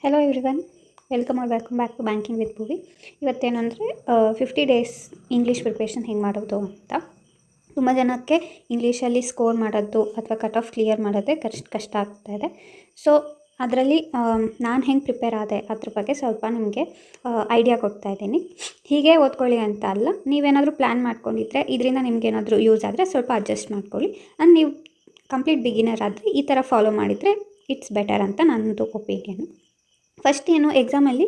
Hello everyone, welcome back to banking with Bhuvi. ಇವತ್ತೇನು ಅಂದರೆ 50 days English preparation ಹೆಂಗೆ ಮಾಡೋದು ಅಂತ. ತುಂಬ ಜನಕ್ಕೆ ಇಂಗ್ಲೀಷಲ್ಲಿ ಸ್ಕೋರ್ ಮಾಡೋದು ಅಥವಾ ಕಟ್ ಆಫ್ ಕ್ಲಿಯರ್ ಮಾಡೋದೇ ಕಷ್ಟ ಆಗ್ತಾಯಿದೆ. ಸೊ ಅದರಲ್ಲಿ ನಾನು ಹೆಂಗೆ ಪ್ರಿಪೇರ್ ಆದೆ ಅದ್ರ ಬಗ್ಗೆ ಸ್ವಲ್ಪ ನಿಮಗೆ ಐಡಿಯಾ ಕೊಡ್ತಾ ಇದ್ದೀನಿ. ಹೀಗೆ ಓದ್ಕೊಳ್ಳಿ ಅಂತ ಅಲ್ಲ, ನೀವೇನಾದರೂ ಪ್ಲ್ಯಾನ್ ಮಾಡ್ಕೊಂಡಿದ್ರೆ ಇದರಿಂದ ನಿಮಗೇನಾದರೂ ಯೂಸ್ ಆದರೆ ಸ್ವಲ್ಪ ಅಡ್ಜಸ್ಟ್ ಮಾಡ್ಕೊಳ್ಳಿ. ಆ್ಯಂಡ್ ನೀವು ಕಂಪ್ಲೀಟ್ ಬಿಗಿನರ್ ಆದರೆ ಈ ಥರ ಫಾಲೋ ಮಾಡಿದರೆ ಇಟ್ಸ್ ಬೆಟರ್ ಅಂತ ನನ್ನದು ಒಪಿನಿಯನು. ಫಸ್ಟ್ ಏನು, ಎಕ್ಸಾಮಲ್ಲಿ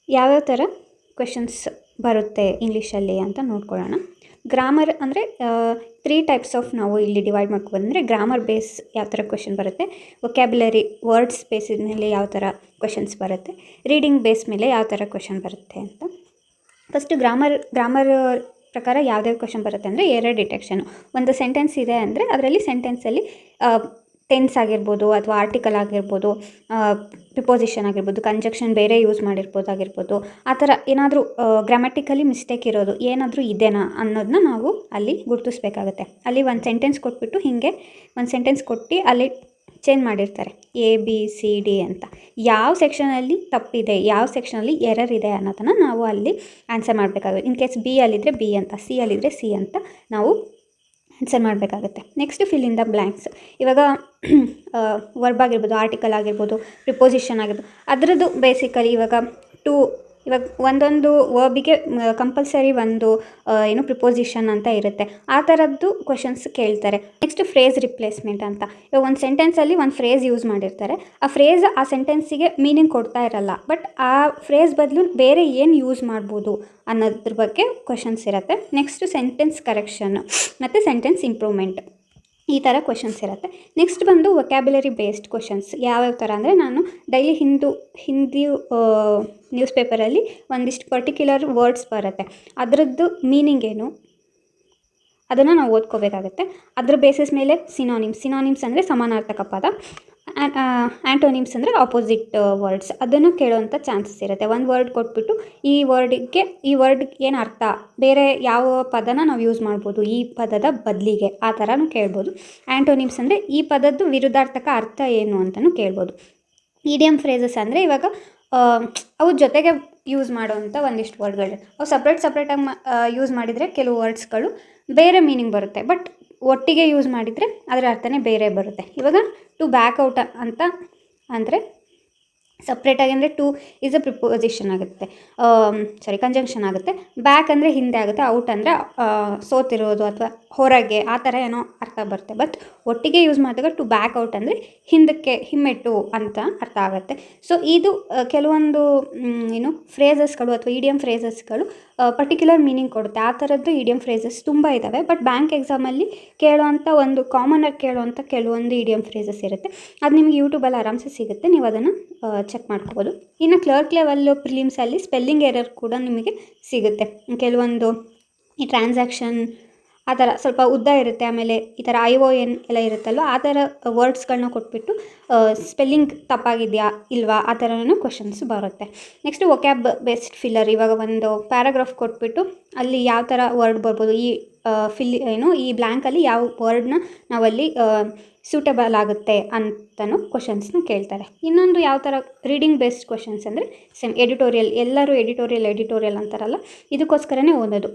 ಯಾವ್ಯಾವ ಥರ ಕ್ವೆಶನ್ಸ್ ಬರುತ್ತೆ ಇಂಗ್ಲೀಷಲ್ಲಿ ಅಂತ ನೋಡ್ಕೊಳ್ಳೋಣ. ಗ್ರಾಮರ್ ಅಂದರೆ 3 ಟೈಪ್ಸ್ ಆಫ್ ನಾವು ಇಲ್ಲಿ ಡಿವೈಡ್ ಮಾಡ್ಕೊಂಡ್ಬಂದರೆ, ಗ್ರಾಮರ್ ಬೇಸ್ ಯಾವ ಥರ ಕ್ವೆಶನ್ ಬರುತ್ತೆ, ವೊಕ್ಯಾಬ್ಯುಲರಿ ವರ್ಡ್ಸ್ ಬೇಸಿದ ಮೇಲೆ ಯಾವ ಥರ ಕ್ವೆಶನ್ಸ್ ಬರುತ್ತೆ, ರೀಡಿಂಗ್ ಬೇಸ್ ಮೇಲೆ ಯಾವ ಥರ ಕ್ವೆಶನ್ ಬರುತ್ತೆ ಅಂತ. ಫಸ್ಟು ಗ್ರಾಮರ್ ಪ್ರಕಾರ ಯಾವುದ್ಯಾವ ಕ್ವೆಶನ್ ಬರುತ್ತೆ ಅಂದರೆ 2 ಡಿಟೆಕ್ಷನು. ಒಂದು ಸೆಂಟೆನ್ಸ್ ಇದೆ ಅಂದರೆ ಅದರಲ್ಲಿ ಸೆಂಟೆನ್ಸಲ್ಲಿ ಟೆನ್ಸ್ ಆಗಿರ್ಬೋದು ಅಥವಾ ಆರ್ಟಿಕಲ್ ಆಗಿರ್ಬೋದು, ಪ್ರಿಪೋಸಿಷನ್ ಆಗಿರ್ಬೋದು, ಕಂಜಕ್ಷನ್ ಬೇರೆ ಯೂಸ್ ಮಾಡಿರ್ಬೋದಾಗಿರ್ಬೋದು, ಆ ಥರ ಏನಾದರೂ ಗ್ರಾಮ್ಯಾಟಿಕಲಿ ಮಿಸ್ಟೇಕ್ ಇರೋದು ಏನಾದರೂ ಇದೆನಾ ಅನ್ನೋದನ್ನ ನಾವು ಅಲ್ಲಿ ಗುರುತಿಸ್ಬೇಕಾಗತ್ತೆ. ಅಲ್ಲಿ ಒಂದು ಸೆಂಟೆನ್ಸ್ ಕೊಟ್ಬಿಟ್ಟು ಹೀಗೆ ಒಂದು ಸೆಂಟೆನ್ಸ್ ಕೊಟ್ಟು ಅಲ್ಲಿ ಚೇಂಜ್ ಮಾಡಿರ್ತಾರೆ ABCD ಅಂತ. ಯಾವ ಸೆಕ್ಷನಲ್ಲಿ ತಪ್ಪಿದೆ, ಯಾವ ಸೆಕ್ಷನಲ್ಲಿ ಎರರ್ ಇದೆ ಅನ್ನೋದನ್ನು ನಾವು ಅಲ್ಲಿ ಆನ್ಸರ್ ಮಾಡಬೇಕಾಗುತ್ತೆ. ಇನ್ ಕೇಸ್ B ಅಲ್ಲಿದ್ದರೆ B ಅಂತ, C ಅಲ್ಲಿದ್ದರೆ C ಅಂತ ನಾವು ಆನ್ಸರ್ ಮಾಡಬೇಕಾಗತ್ತೆ. Next fill in the blanks. ಇವಾಗ ವರ್ಬ್ ಆಗಿರ್ಬೋದು, ಆರ್ಟಿಕಲ್ ಆಗಿರ್ಬೋದು, ಪ್ರಿಪೋಸಿಷನ್ ಆಗಿರ್ಬೋದು, ಅದರದ್ದು ಬೇಸಿಕಲಿ ಇವಾಗ ಒಂದೊಂದು ವರ್ಬಿಗೆ ಕಂಪಲ್ಸರಿ ಒಂದು ಪ್ರಿಪೋಸಿಷನ್ ಅಂತ ಇರುತ್ತೆ. ಆ ಥರದ್ದು ಕ್ವೆಶನ್ಸ್ ಕೇಳ್ತಾರೆ. ನೆಕ್ಸ್ಟ್ ಫ್ರೇಸ್ ರಿಪ್ಲೇಸ್ಮೆಂಟ್ ಅಂತ. ಇವಾಗ ಒಂದು ಸೆಂಟೆನ್ಸಲ್ಲಿ ಒಂದು ಫ್ರೇಸ್ ಯೂಸ್ ಮಾಡಿರ್ತಾರೆ, ಆ ಫ್ರೇಸ್ ಆ ಸೆಂಟೆನ್ಸಿಗೆ ಮೀನಿಂಗ್ ಕೊಡ್ತಾ ಇರಲ್ಲ, ಬಟ್ ಆ ಫ್ರೇಸ್ ಬದಲು ಬೇರೆ ಏನು ಯೂಸ್ ಮಾಡ್ಬೋದು ಅನ್ನೋದ್ರ ಬಗ್ಗೆ ಕ್ವೆಶನ್ಸ್ ಇರುತ್ತೆ. ನೆಕ್ಸ್ಟ್ ಸೆಂಟೆನ್ಸ್ ಕರೆಕ್ಷನ್ ಮತ್ತು ಸೆಂಟೆನ್ಸ್ ಇಂಪ್ರೂವ್ಮೆಂಟ್, ಈ ಥರ ಕ್ವೆಶನ್ಸ್ ಇರುತ್ತೆ. ನೆಕ್ಸ್ಟ್ ಬಂದು ವೊಕ್ಯಾಬ್ಯುಲರಿ ಬೇಸ್ಡ್ ಕ್ವೆಶನ್ಸ್. ಯಾವ್ಯಾವ ಥರ ಅಂದರೆ, ನಾನು ಡೈಲಿ ಹಿಂದಿ ನ್ಯೂಸ್ ಪೇಪರಲ್ಲಿ ಒಂದಿಷ್ಟು ಪರ್ಟಿಕ್ಯುಲರ್ ವರ್ಡ್ಸ್ ಬರುತ್ತೆ, ಅದರದ್ದು ಮೀನಿಂಗ್ ಏನು ಅದನ್ನು ನಾವು ಓದ್ಕೋಬೇಕಾಗತ್ತೆ. ಅದ್ರ ಬೇಸಿಸ್ ಮೇಲೆ ಸಿನಾನಿಮ್ಸ್ ಅಂದರೆ ಸಮಾನಾರ್ಥಕ ಪದ, ಆ್ಯಂಟೋನಿಮ್ಸ್ ಅಂದರೆ ಆಪೋಸಿಟ್ ವರ್ಡ್ಸ್, ಅದನ್ನು ಕೇಳೋವಂಥ ಚಾನ್ಸಸ್ ಇರುತ್ತೆ. ಒಂದು ವರ್ಡ್ ಕೊಟ್ಬಿಟ್ಟು ಈ ವರ್ಡ್ಗೆ ಏನು ಅರ್ಥ, ಬೇರೆ ಯಾವ ಪದನ ನಾವು ಯೂಸ್ ಮಾಡ್ಬೋದು ಈ ಪದದ ಬದಲಿಗೆ, ಆ ಥರನೂ ಕೇಳ್ಬೋದು. ಆ್ಯಂಟೋನಿಮ್ಸ್ ಅಂದರೆ ಈ ಪದದ್ದು ವಿರುದ್ಧಾರ್ಥಕ ಅರ್ಥ ಏನು ಅಂತಲೂ ಕೇಳ್ಬೋದು. ಇಡಿಯಮ್ ಫ್ರೇಸಸ್ ಅಂದರೆ ಇವಾಗ ಅವು ಜೊತೆಗೆ ಯೂಸ್ ಮಾಡೋವಂಥ ಒಂದಿಷ್ಟು ವರ್ಡ್ಗಳು, ಅವು ಸಪ್ರೇಟಾಗಿ ಯೂಸ್ ಮಾಡಿದರೆ ಕೆಲವು ವರ್ಡ್ಸ್ಗಳು ಬೇರೆ ಮೀನಿಂಗ್ ಬರುತ್ತೆ, ಬಟ್ ಒಟ್ಟಿಗೆ ಯೂಸ್ ಮಾಡಿದರೆ ಅದರ ಅರ್ಥನೇ ಬೇರೆ ಬರುತ್ತೆ. ಇವಾಗ ಟು ಬ್ಯಾಕ್ ಔಟ್ ಅಂತ ಅಂದರೆ ಸಪ್ರೇಟಾಗಿ ಅಂದರೆ ಟು ಈಸ್ ಅ ಪ್ರಿಪೋಸಿಷನ್ ಆಗುತ್ತೆ, ಕಂಜಂಕ್ಷನ್ ಆಗುತ್ತೆ. ಬ್ಯಾಕ್ ಅಂದರೆ ಹಿಂದೆ ಆಗುತ್ತೆ, ಔಟ್ ಅಂದರೆ ಸೋತಿರೋದು ಅಥವಾ ಹೊರಗೆ, ಆ ಥರ ಏನೋ ಅರ್ಥ ಬರುತ್ತೆ. ಬಟ್ ಒಟ್ಟಿಗೆ ಯೂಸ್ ಮಾಡಿದಾಗ ಟು ಬ್ಯಾಕ್ ಔಟ್ ಅಂದರೆ ಹಿಂದಕ್ಕೆ, ಹಿಮ್ಮೆಟ್ಟು ಅಂತ ಅರ್ಥ ಆಗುತ್ತೆ. ಸೊ ಇದು ಕೆಲವೊಂದು ಫ್ರೇಸಸ್ಗಳು ಅಥವಾ ಇಡಿಯಮ್ ಫ್ರೇಸಸ್ಗಳು ಪರ್ಟಿಕ್ಯುಲರ್ ಮೀನಿಂಗ್ ಕೊಡುತ್ತೆ. ಆ ಥರದ್ದು ಇಡಿಯಮ್ ಫ್ರೇಸಸ್ ತುಂಬ ಇದ್ದಾವೆ. ಬಟ್ ಬ್ಯಾಂಕ್ ಎಕ್ಸಾಮಲ್ಲಿ ಒಂದು ಕಾಮನಾಗಿ ಕೇಳುವಂಥ ಕೆಲವೊಂದು ಇಡಿಯಮ್ ಫ್ರೇಸಸ್ ಇರುತ್ತೆ. ಅದು ನಿಮಗೆ ಯೂಟ್ಯೂಬಲ್ಲಿ ಆರಾಮ್ಸೆ ಸಿಗುತ್ತೆ, ನೀವು ಅದನ್ನು ಚೆಕ್ ಮಾಡ್ಕೋಬೋದು. ಇನ್ನು ಕ್ಲರ್ಕ್ ಲೆವೆಲ್ಲು ಪ್ರಿಲಿಮ್ಸಲ್ಲಿ ಸ್ಪೆಲ್ಲಿಂಗ್ ಎರರ್ ಕೂಡ ನಿಮಗೆ ಸಿಗುತ್ತೆ. ಕೆಲವೊಂದು ಈ ಟ್ರಾನ್ಸಾಕ್ಷನ್ ಆ ಥರ ಸ್ವಲ್ಪ ಉದ್ದ ಇರುತ್ತೆ, ಆಮೇಲೆ ಈ ಥರ ION ಎಲ್ಲ ಇರುತ್ತಲ್ವ, ಆ ಥರ ವರ್ಡ್ಸ್ಗಳನ್ನ ಕೊಟ್ಬಿಟ್ಟು ಸ್ಪೆಲ್ಲಿಂಗ್ ತಪ್ಪಾಗಿದೆಯಾ ಇಲ್ವಾ ಆ ಥರನೂ ಕ್ವಶನ್ಸ್ ಬರುತ್ತೆ. Next vocab based filler. ಇವಾಗ ಒಂದು ಪ್ಯಾರಾಗ್ರಾಫ್ ಕೊಟ್ಬಿಟ್ಟು ಅಲ್ಲಿ ಯಾವ ಥರ ವರ್ಡ್ ಬರ್ಬೋದು, ಈ ಬ್ಲ್ಯಾಂಕಲ್ಲಿ ಯಾವ ವರ್ಡ್ನ ನಾವಲ್ಲಿ ಸೂಟಬಲ್ ಆಗುತ್ತೆ ಅಂತಲೂ ಕ್ವಶನ್ಸ್ನ ಕೇಳ್ತಾರೆ. ಇನ್ನೊಂದು ಯಾವ ಥರ ರೀಡಿಂಗ್ ಬೇಸ್ಡ್ ಕ್ವಶನ್ಸ್ ಅಂದರೆ ಎಡಿಟೋರಿಯಲ್. ಎಲ್ಲರೂ ಎಡಿಟೋರಿಯಲ್ ಅಂತಾರಲ್ಲ, ಇದಕ್ಕೋಸ್ಕರನೇ ಓದೋದು.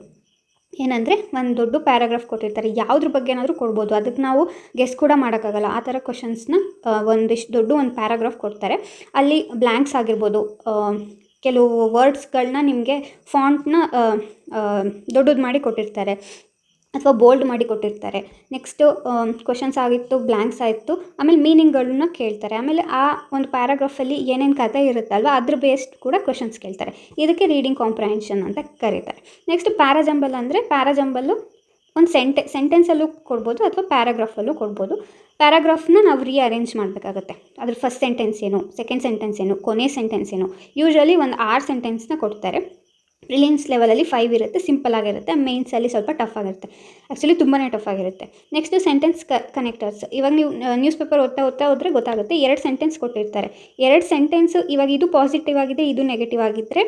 ಏನಂದರೆ ಒಂದು ದೊಡ್ಡ ಪ್ಯಾರಾಗ್ರಾಫ್ ಕೊಟ್ಟಿರ್ತಾರೆ, ಯಾವುದ್ರ ಬಗ್ಗೆ ಏನಾದರೂ ಕೊಡ್ಬೋದು, ಅದಕ್ಕೆ ನಾವು ಗೆಸ್ ಕೂಡ ಮಾಡೋಕ್ಕಾಗಲ್ಲ. ಆ ಥರ ಕ್ವಶನ್ಸ್ನ ಒಂದಿಷ್ಟು ದೊಡ್ಡ ಒಂದು ಪ್ಯಾರಾಗ್ರಾಫ್ ಕೊಡ್ತಾರೆ, ಅಲ್ಲಿ ಬ್ಲ್ಯಾಂಕ್ಸ್ ಆಗಿರ್ಬೋದು, ಕೆಲವು ವರ್ಡ್ಸ್ಗಳನ್ನ ನಿಮಗೆ ಫಾಂಟ್ನ ದೊಡ್ಡದು ಮಾಡಿ ಕೊಟ್ಟಿರ್ತಾರೆ ಅಥವಾ ಬೋಲ್ಡ್ ಮಾಡಿ ಕೊಟ್ಟಿರ್ತಾರೆ. ನೆಕ್ಸ್ಟು ಕ್ವಶನ್ಸ್ ಆಗಿತ್ತು, ಬ್ಲ್ಯಾಂಕ್ಸ್ ಆಯಿತು, ಆಮೇಲೆ ಮೀನಿಂಗ್ಗಳನ್ನ ಕೇಳ್ತಾರೆ. ಆಮೇಲೆ ಆ ಒಂದು ಪ್ಯಾರಾಗ್ರಾಫಲ್ಲಿ ಏನೇನು ಕಥೆ ಇರುತ್ತಲ್ವ ಅದ್ರ ಬೇಸ್ಡ್ ಕೂಡ ಕ್ವಶನ್ಸ್ ಕೇಳ್ತಾರೆ. ಇದಕ್ಕೆ ರೀಡಿಂಗ್ ಕಾಂಪ್ರಹೆನ್ಷನ್ ಅಂತ ಕರೀತಾರೆ. ನೆಕ್ಸ್ಟ್ ಪ್ಯಾರಾಜಂಬಲ್ ಅಂದರೆ, ಪ್ಯಾರಾಜಂಬಲ್ಲು ಒಂದು ಸೆಂಟೆನ್ಸಲ್ಲೂ ಕೊಡ್ಬೋದು ಅಥವಾ ಪ್ಯಾರಾಗ್ರಾಫಲ್ಲೂ ಕೊಡ್ಬೋದು. ಪ್ಯಾರಾಗ್ರಾಫ್ನ ನಾವು ರೀಅರೇಂಜ್ ಮಾಡಬೇಕಾಗುತ್ತೆ. ಅದ್ರ ಫಸ್ಟ್ ಸೆಂಟೆನ್ಸ್ ಏನು, ಸೆಕೆಂಡ್ ಸೆಂಟೆನ್ಸ್ ಏನು, ಕೊನೆ ಸೆಂಟೆನ್ಸ್ ಏನು. ಯೂಶ್ವಲಿ ಒಂದು 6 ಸೆಂಟೆನ್ಸ್ನ ಕೊಡ್ತಾರೆ. ಪ್ರಿಲಿಮ್ಸ್ ಲೆವೆಲಲ್ಲಿ 5 ಇರುತ್ತೆ, ಸಿಂಪಲ್ ಆಗಿರುತ್ತೆ. ಮೇನ್ಸಲ್ಲಿ ಸ್ವಲ್ಪ ಟಫ್ ಆಗಿರುತ್ತೆ, ಆ್ಯಕ್ಚುಲಿ ತುಂಬಾ ಟಫ್ ಆಗಿರುತ್ತೆ. Next sentence connectors. ಇವಾಗ ನೀವು ನ್ಯೂಸ್ ಪೇಪರ್ ಓದ್ತಾ ಹೋದರೆ ಗೊತ್ತಾಗುತ್ತೆ, 2 ಸೆಂಟೆನ್ಸ್ ಕೊಟ್ಟಿರ್ತಾರೆ. 2 ಸೆಂಟೆನ್ಸು ಇವಾಗ ಇದು ಪಾಸಿಟಿವ್ ಆಗಿದೆ, ಇದು ನೆಗೆಟಿವ್ ಆಗಿದ್ದರೆ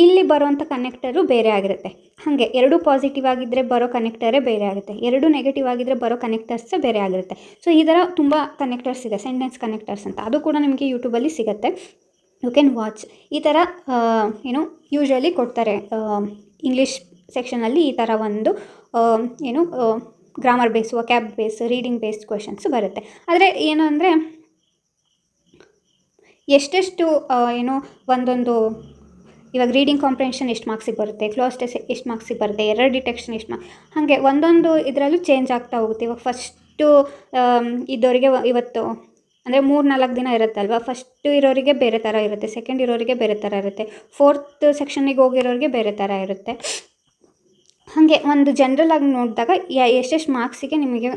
ಇಲ್ಲಿ ಬರೋವಂಥ ಕನೆಕ್ಟರು ಬೇರೆ ಆಗಿರುತ್ತೆ. ಹಾಗೆ 2 ಪಾಸಿಟಿವ್ ಆಗಿದ್ದರೆ ಬರೋ ಕನೆಕ್ಟರೇ ಬೇರೆ ಆಗುತ್ತೆ, 2 ನೆಗೆಟಿವ್ ಆಗಿದ್ದರೆ ಬರೋ ಕನೆಕ್ಟರ್ಸೇ ಬೇರೆ ಆಗಿರುತ್ತೆ. ಸೊ ಈ ಥರ ತುಂಬ ಕನೆಕ್ಟರ್ಸ್ ಇದೆ, ಸೆಂಟೆನ್ಸ್ ಕನೆಕ್ಟರ್ಸ್ ಅಂತ. ಅದು ಕೂಡ ನಿಮಗೆ ಯೂಟ್ಯೂಬಲ್ಲಿ ಸಿಗುತ್ತೆ. You can watch. ಈ ಥರ ಏನು ಯೂಶ್ವಲಿ ಕೊಡ್ತಾರೆ ಇಂಗ್ಲೀಷ್ ಸೆಕ್ಷನಲ್ಲಿ. ಈ ಥರ ಒಂದು ಏನು grammar base, vocab base, reading based questions ಬರುತ್ತೆ. ಆದರೆ ಏನು ಅಂದರೆ ಎಷ್ಟೆಷ್ಟು ಏನು ಒಂದೊಂದು ಇವಾಗ ರೀಡಿಂಗ್ ಕಾಂಪ್ರಿಹೆನ್ಷನ್ ಎಷ್ಟು ಮಾರ್ಕ್ಸಿಗೆ ಬರುತ್ತೆ, ಕ್ಲೋಸ್ ಟೆಸ್ಟ್ ಎಷ್ಟು ಮಾರ್ಕ್ಸಿಗೆ ಬರುತ್ತೆ, ಎರರ್ ಡಿಟೆಕ್ಷನ್ ಎಷ್ಟು ಹಾಗೆ ಒಂದೊಂದು ಇದರಲ್ಲೂ ಚೇಂಜ್ ಆಗ್ತಾ ಹೋಗುತ್ತೆ. ಇವಾಗ ಫಸ್ಟು ಇದ್ದವರಿಗೆ ಇವತ್ತು ಅಂದರೆ 3-4 ದಿನ ಇರುತ್ತಲ್ವ, ಫಸ್ಟ್ ಇರೋರಿಗೆ ಬೇರೆ ಥರ ಇರುತ್ತೆ, ಸೆಕೆಂಡ್ ಇರೋರಿಗೆ ಬೇರೆ ಥರ ಇರುತ್ತೆ, ಫೋರ್ತ್ ಸೆಕ್ಷನಿಗೆ ಹೋಗಿರೋರಿಗೆ ಬೇರೆ ಥರ ಇರುತ್ತೆ. ಹಾಗೆ ಒಂದು ಜನರಲ್ ಆಗಿ ನೋಡಿದಾಗ ಎಷ್ಟೆಷ್ಟು ಮಾರ್ಕ್ಸಿಗೆ ನಿಮಗೆ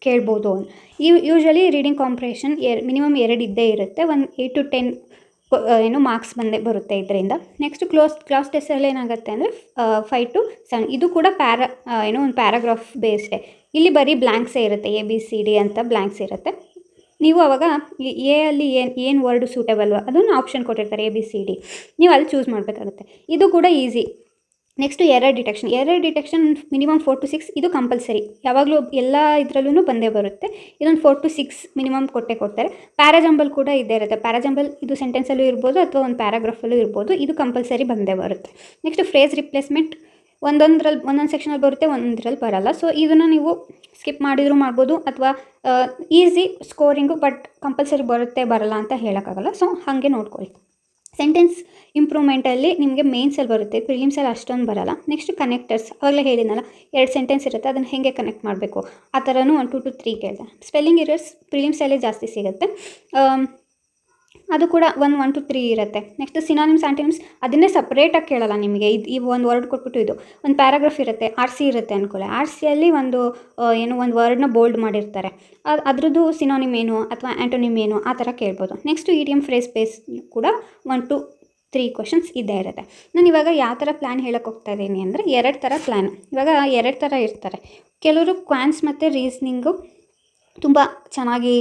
ಕೇಳ್ಬೋದು. ಯೂಶ್ವಲಿ ರೀಡಿಂಗ್ ಕಾಂಪ್ರಿಹೆನ್ಷನ್ ಮಿನಿಮಮ್ 2 ಇದ್ದೇ ಇರುತ್ತೆ. 8 to 10 ಏನು ಮಾರ್ಕ್ಸ್ ಬರುತ್ತೆ ಇದರಿಂದ. ನೆಕ್ಸ್ಟ್ ಕ್ಲಾಸ್ ಟೆಸ್ಟಲ್ಲಿ ಏನಾಗುತ್ತೆ ಅಂದರೆ 5 to 7. ಇದು ಕೂಡ ಒಂದು ಪ್ಯಾರಾಗ್ರಾಫ್ ಬೇಸ್ಡೆ. ಇಲ್ಲಿ ಬರೀ ಬ್ಲ್ಯಾಂಕ್ಸೇ ಇರುತ್ತೆ, ABCD ಅಂತ ಬ್ಲ್ಯಾಂಕ್ಸ್ ಇರುತ್ತೆ. ನೀವು ಅವಾಗ ಎ ಅಲ್ಲಿ ಏನು ವರ್ಡ್ ಸೂಟೇಬಲ್ ಅದನ್ನು ಆಪ್ಷನ್ ಕೊಟ್ಟಿರ್ತಾರೆ ABCD, ನೀವು ಅಲ್ಲಿ ಚೂಸ್ ಮಾಡಬೇಕಾಗುತ್ತೆ. ಇದು ಕೂಡ easy. Next error detection minimum 4 to 6 ಇದು ಕಂಪಲ್ಸರಿ. ಯಾವಾಗಲೂ ಎಲ್ಲ ಇದರಲ್ಲೂ ಬಂದೇ ಬರುತ್ತೆ. ಇದೊಂದು 4 to 6 ಮಿನಿಮಮ್ ಕೊಡ್ತಾರೆ. ಪ್ಯಾರಾಜಂಬಲ್ ಕೂಡ ಇದ್ದೇ ಇರುತ್ತೆ. ಪ್ಯಾರಾಜಂಬಲ್ ಇದು ಸೆಂಟೆನ್ಸಲ್ಲೂ ಇರ್ಬೋದು ಅಥವಾ ಒಂದು ಪ್ಯಾರಾಗ್ರಾಫಲ್ಲೂ ಇರ್ಬೋದು, ಇದು ಕಂಪಲ್ಸರಿ ಬಂದೇ ಬರುತ್ತೆ. ನೆಕ್ಸ್ಟ್ ಫ್ರೇಸ್ ರಿಪ್ಲೇಸ್ಮೆಂಟ್ ಒಂದೊಂದು ಸೆಕ್ಷನಲ್ಲಿ ಬರುತ್ತೆ, ಒಂದರಲ್ಲಿ ಬರಲ್ಲ. ಸೊ ಇದನ್ನು ನೀವು ಸ್ಕಿಪ್ ಮಾಡಿದರೂ ಮಾಡ್ಬೋದು ಅಥವಾ ಈಸಿ ಸ್ಕೋರಿಂಗು, ಬಟ್ ಕಂಪಲ್ಸರಿ ಬರುತ್ತೆ ಬರಲ್ಲ ಅಂತ ಹೇಳೋಕ್ಕಾಗಲ್ಲ. ಸೊ ಹಾಗೆ ನೋಡ್ಕೊಳ್ಳಿ. ಸೆಂಟೆನ್ಸ್ ಇಂಪ್ರೂವ್ಮೆಂಟಲ್ಲಿ ನಿಮಗೆ ಮೇನ್ಸಲ್ಲಿ ಬರುತ್ತೆ, ಪ್ರಿಲಿಮ್ಸಲ್ಲಿ ಅಷ್ಟೊಂದು ಬರಲ್ಲ. ನೆಕ್ಸ್ಟ್ ಕನೆಕ್ಟರ್ಸ್, ಅವಾಗಲೇ ಹೇಳಿದ್ನಲ್ಲ 2 ಸೆಂಟೆನ್ಸ್ ಇರುತ್ತೆ, ಅದನ್ನು ಹೇಗೆ ಕನೆಕ್ಟ್ ಮಾಡಬೇಕು ಆ ಥರನೂ 1 2 to 3 ಕೇಳಿದೆ. ಸ್ಪೆಲ್ಲಿಂಗ್ ಎರರ್ಸ್ ಪ್ರಿಲಿಮ್ಸಲ್ಲೇ ಜಾಸ್ತಿ ಸಿಗುತ್ತೆ, ಅದು ಕೂಡ 1 to 3 ಇರುತ್ತೆ. ನೆಕ್ಸ್ಟ್ ಸಿನಾನಿಮ್ಸ್ ಆಂಟಿನಿಮ್ಸ್ ಅದನ್ನೇ ಸಪ್ರೇಟಾಗಿ ಕೇಳಲ್ಲ ನಿಮಗೆ. ಈ ಒಂದು ವರ್ಡ್ ಕೊಟ್ಬಿಟ್ಟು ಇದು ಒಂದು ಪ್ಯಾರಾಗ್ರಾಫ್ ಇರುತ್ತೆ, RC ಇರುತ್ತೆ ಅಂದ್ಕೊಳ್ಳಿ. RCಯಲ್ಲಿ ಒಂದು ವರ್ಡ್ನ ಬೋಲ್ಡ್ ಮಾಡಿರ್ತಾರೆ, ಅದ್ರದ್ದು ಸಿನಾನಿಮ್ ಏನು ಅಥವಾ ಆ್ಯಂಟೋನಿಮ್ ಏನು ಆ ಥರ ಕೇಳ್ಬೋದು. ನೆಕ್ಸ್ಟು ಇಡಿಯಮ್ ಫ್ರೇಸ್ ಬೇಸ್ ಕೂಡ 1 to 3 ಕ್ವೆಶನ್ಸ್ ಇದ್ದೇ ಇರುತ್ತೆ. ನಾನು ಇವಾಗ ಯಾವ ಥರ ಪ್ಲ್ಯಾನ್ ಹೇಳೋಕ್ಕೆ ಹೋಗ್ತಾ ಇದ್ದೀನಿ ಅಂದರೆ 2 ಥರ ಪ್ಲ್ಯಾನ್. ಇವಾಗ 2 ಥರ ಇರ್ತಾರೆ. ಕೆಲವರು ಕ್ವಾನ್ಸ್ ಮತ್ತು ರೀಸ್ನಿಂಗು ತುಂಬ ಚೆನ್ನಾಗಿ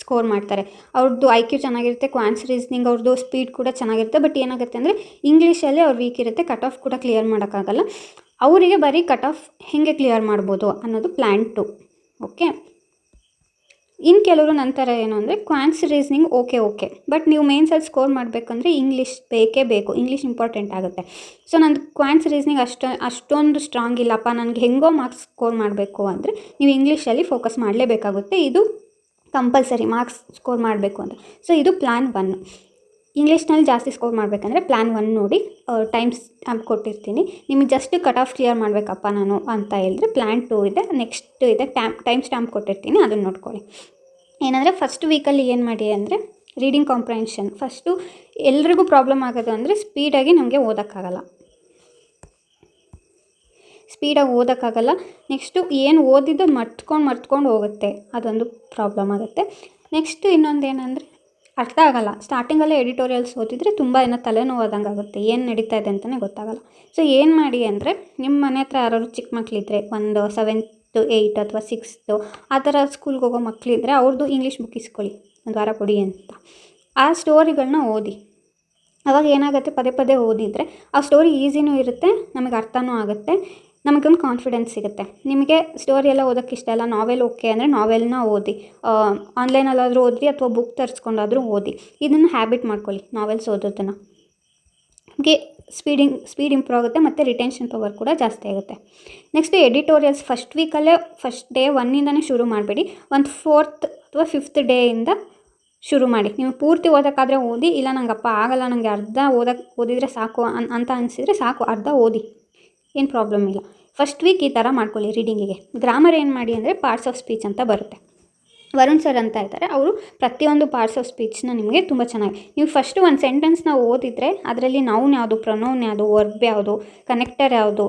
ಸ್ಕೋರ್ ಮಾಡ್ತಾರೆ, ಅವ್ರದ್ದು IQ ಚೆನ್ನಾಗಿರುತ್ತೆ. ಕ್ವಾನ್ಸ್ ರೀಸ್ನಿಂಗ್ ಅವ್ರದ್ದು ಸ್ಪೀಡ್ ಕೂಡ ಚೆನ್ನಾಗಿರುತ್ತೆ. ಬಟ್ ಏನಾಗುತ್ತೆ ಅಂದರೆ ಇಂಗ್ಲೀಷಲ್ಲಿ ಅವ್ರು ವೀಕ್ ಇರುತ್ತೆ, ಕಟ್ ಆಫ್ ಕೂಡ ಕ್ಲಿಯರ್ ಮಾಡೋಕ್ಕಾಗಲ್ಲ. ಅವರಿಗೆ ಬರೀ ಕಟ್ ಆಫ್ ಹೇಗೆ ಕ್ಲಿಯರ್ ಮಾಡ್ಬೋದು ಅನ್ನೋದು ಪ್ಲ್ಯಾನ್ 2. ಓಕೆ, ಇನ್ನು ಕೆಲವರು ನಂತರ ಏನು ಅಂದರೆ ಕ್ವಾನ್ಸ್ ರೀಸ್ನಿಂಗ್ ಓಕೆ, ಬಟ್ ನೀವು ಮೇನ್ಸಲ್ಲಿ ಸ್ಕೋರ್ ಮಾಡಬೇಕಂದ್ರೆ ಇಂಗ್ಲೀಷ್ ಬೇಕೇ ಬೇಕು, ಇಂಗ್ಲೀಷ್ ಇಂಪಾರ್ಟೆಂಟ್ ಆಗುತ್ತೆ. ಸೊ ನಂದು ಕ್ವಾನ್ಸ್ ರೀಸ್ನಿಂಗ್ ಅಷ್ಟೊಂದು ಸ್ಟ್ರಾಂಗ್ ಇಲ್ಲಪ್ಪ, ನನಗೆ ಹೆಂಗೋ ಮಾರ್ಕ್ಸ್ ಸ್ಕೋರ್ ಮಾಡಬೇಕು ಅಂದರೆ ನೀವು ಇಂಗ್ಲೀಷಲ್ಲಿ ಫೋಕಸ್ ಮಾಡಲೇಬೇಕಾಗುತ್ತೆ. ಇದು ಕಂಪಲ್ಸರಿ ಮಾರ್ಕ್ಸ್ ಸ್ಕೋರ್ ಮಾಡಬೇಕು ಅಂತ. ಸೊ ಇದು ಪ್ಲ್ಯಾನ್ 1. ಇಂಗ್ಲೀಷ್ನಲ್ಲಿ ಜಾಸ್ತಿ ಸ್ಕೋರ್ ಮಾಡಬೇಕಂದ್ರೆ ಪ್ಲ್ಯಾನ್ 1 ನೋಡಿ, ಟೈಮ್ ಸ್ಟ್ಯಾಂಪ್ ಕೊಟ್ಟಿರ್ತೀನಿ. ನಿಮಗೆ ಜಸ್ಟ್ ಕಟ್ ಆಫ್ ಕ್ಲಿಯರ್ ಮಾಡಬೇಕಪ್ಪ ನಾನು ಅಂತ ಹೇಳಿದ್ರೆ ಪ್ಲ್ಯಾನ್ 2 ಇದೆ. ನೆಕ್ಸ್ಟ್ ಇದೆ ಟೈಮ್ ಸ್ಟ್ಯಾಂಪ್ ಕೊಟ್ಟಿರ್ತೀನಿ, ಅದನ್ನು ನೋಡ್ಕೊಳ್ಳಿ. ಏನಂದರೆ ಫಸ್ಟ್ ವೀಕಲ್ಲಿ ಏನು ಮಾಡಿ ಅಂದರೆ ರೀಡಿಂಗ್ ಕಾಂಪ್ರಿಹೆನ್ಷನ್ ಫಸ್ಟು ಎಲ್ರಿಗೂ ಪ್ರಾಬ್ಲಮ್ ಆಗೋದು ಅಂದರೆ ಸ್ಪೀಡಾಗಿ ನಮಗೆ ಓದೋಕ್ಕಾಗಲ್ಲ. ನೆಕ್ಸ್ಟು ಏನು ಓದಿದ್ದು ಮರ್ತ್ಕೊಂಡು ಹೋಗುತ್ತೆ, ಅದೊಂದು ಪ್ರಾಬ್ಲಮ್ ಆಗುತ್ತೆ. ನೆಕ್ಸ್ಟು ಇನ್ನೊಂದು ಏನಂದರೆ ಅರ್ಥ ಆಗಲ್ಲ. ಸ್ಟಾರ್ಟಿಂಗಲ್ಲೇ ಎಡಿಟೋರಿಯಲ್ಸ್ ಓದಿದರೆ ತುಂಬ ತಲೆನೋವಾದಂಗೆ ಆಗುತ್ತೆ, ಏನು ನಡೀತಾ ಇದೆ ಅಂತಲೇ ಗೊತ್ತಾಗಲ್ಲ. ಸೊ ಏನು ಮಾಡಿ ಅಂದರೆ ನಿಮ್ಮ ಮನೆ ಹತ್ರ ಯಾರಾದ್ರು ಚಿಕ್ಕ ಮಕ್ಕಳಿದ್ರೆ, ಒಂದು 7th 8 ಅಥವಾ 6th ಆ ಥರ ಸ್ಕೂಲ್ಗೆ ಹೋಗೋ ಮಕ್ಕಳಿದ್ರೆ ಅವ್ರದ್ದು ಇಂಗ್ಲೀಷ್ ಬುಕ್ ಇಸ್ಕೊಳ್ಳಿ, ಒಂದು ವಾರ ಕೊಡಿ ಅಂತ. ಆ ಸ್ಟೋರಿಗಳನ್ನ ಓದಿ. ಅವಾಗ ಏನಾಗುತ್ತೆ, ಪದೇ ಓದಿದರೆ ಆ ಸ್ಟೋರಿ ಈಸಿನೂ ಇರುತ್ತೆ, ನಮಗೆ ಅರ್ಥನೂ ಆಗುತ್ತೆ, ನಮಗೊಂದು ಕಾನ್ಫಿಡೆನ್ಸ್ ಸಿಗುತ್ತೆ. ನಿಮಗೆ ಸ್ಟೋರಿ ಎಲ್ಲ ಓದೋಕ್ಕೆ ಇಷ್ಟ ಇಲ್ಲ, ನಾವೆಲ್ ಓಕೆ ಅಂದರೆ ನಾವೆಲ್ನ ಓದಿ, ಆನ್ಲೈನಲ್ಲಾದರೂ ಓದಿ ಅಥವಾ ಬುಕ್ ತರಿಸ್ಕೊಂಡಾದರೂ ಓದಿ. ಇದನ್ನು ಹ್ಯಾಬಿಟ್ ಮಾಡ್ಕೊಳ್ಳಿ, ನಾವೆಲ್ಸ್ ಓದೋದನ್ನು. ಹಾಗೆ ಸ್ಪೀಡ್ ಇಂಪ್ರೂವ್ ಆಗುತ್ತೆ ಮತ್ತು ರಿಟೆನ್ಷನ್ ಪವರ್ ಕೂಡ ಜಾಸ್ತಿ ಆಗುತ್ತೆ. ನೆಕ್ಸ್ಟ್ ಎಡಿಟೋರಿಯಲ್ಸ್ ಫಸ್ಟ್ ವೀಕಲ್ಲೇ ಫಸ್ಟ್ ಡೇ 1ಇಂದನೇ ಶುರು ಮಾಡಬೇಡಿ, ಒಂದು 4th ಅಥವಾ 5th ಡೇಯಿಂದ ಶುರು ಮಾಡಿ. ನೀವು ಪೂರ್ತಿ ಓದೋಕ್ಕಾದರೆ ಓದಿ, ಇಲ್ಲ ನಂಗಪ್ಪ ಆಗಲ್ಲ, ನನಗೆ ಅರ್ಧ ಓದಿದರೆ ಸಾಕು ಅಂತ ಅನಿಸಿದರೆ ಸಾಕು, ಅರ್ಧ ಓದಿ, ಏನು ಪ್ರಾಬ್ಲಮ್ ಇಲ್ಲ. ಫಸ್ಟ್ ವೀಕ್ ಈ ಥರ ಮಾಡ್ಕೊಳ್ಳಿ. ರೀಡಿಂಗಿಗೆ ಗ್ರಾಮರ್ ಏನು ಮಾಡಿ ಅಂದರೆ ಪಾರ್ಟ್ಸ್ ಆಫ್ ಸ್ಪೀಚ್ ಅಂತ ಬರುತ್ತೆ, ವರುಣ್ ಸರ್ ಅಂತ ಇದ್ದಾರೆ, ಅವರು ಪ್ರತಿಯೊಂದು ಪಾರ್ಟ್ಸ್ ಆಫ್ ಸ್ಪೀಚ್ನ ನಿಮಗೆ ತುಂಬ ಚೆನ್ನಾಗಿ, ನೀವು ಫಸ್ಟು ಒಂದು ಸೆಂಟೆನ್ಸ್ನ ಓದಿದರೆ ಅದರಲ್ಲಿ ನೌನ್ ಯಾವುದು, ಪ್ರೊನೌನ್ ಯಾವುದು, ವರ್ಬ್ ಯಾವುದು, ಕನೆಕ್ಟರ್ ಯಾವುದು,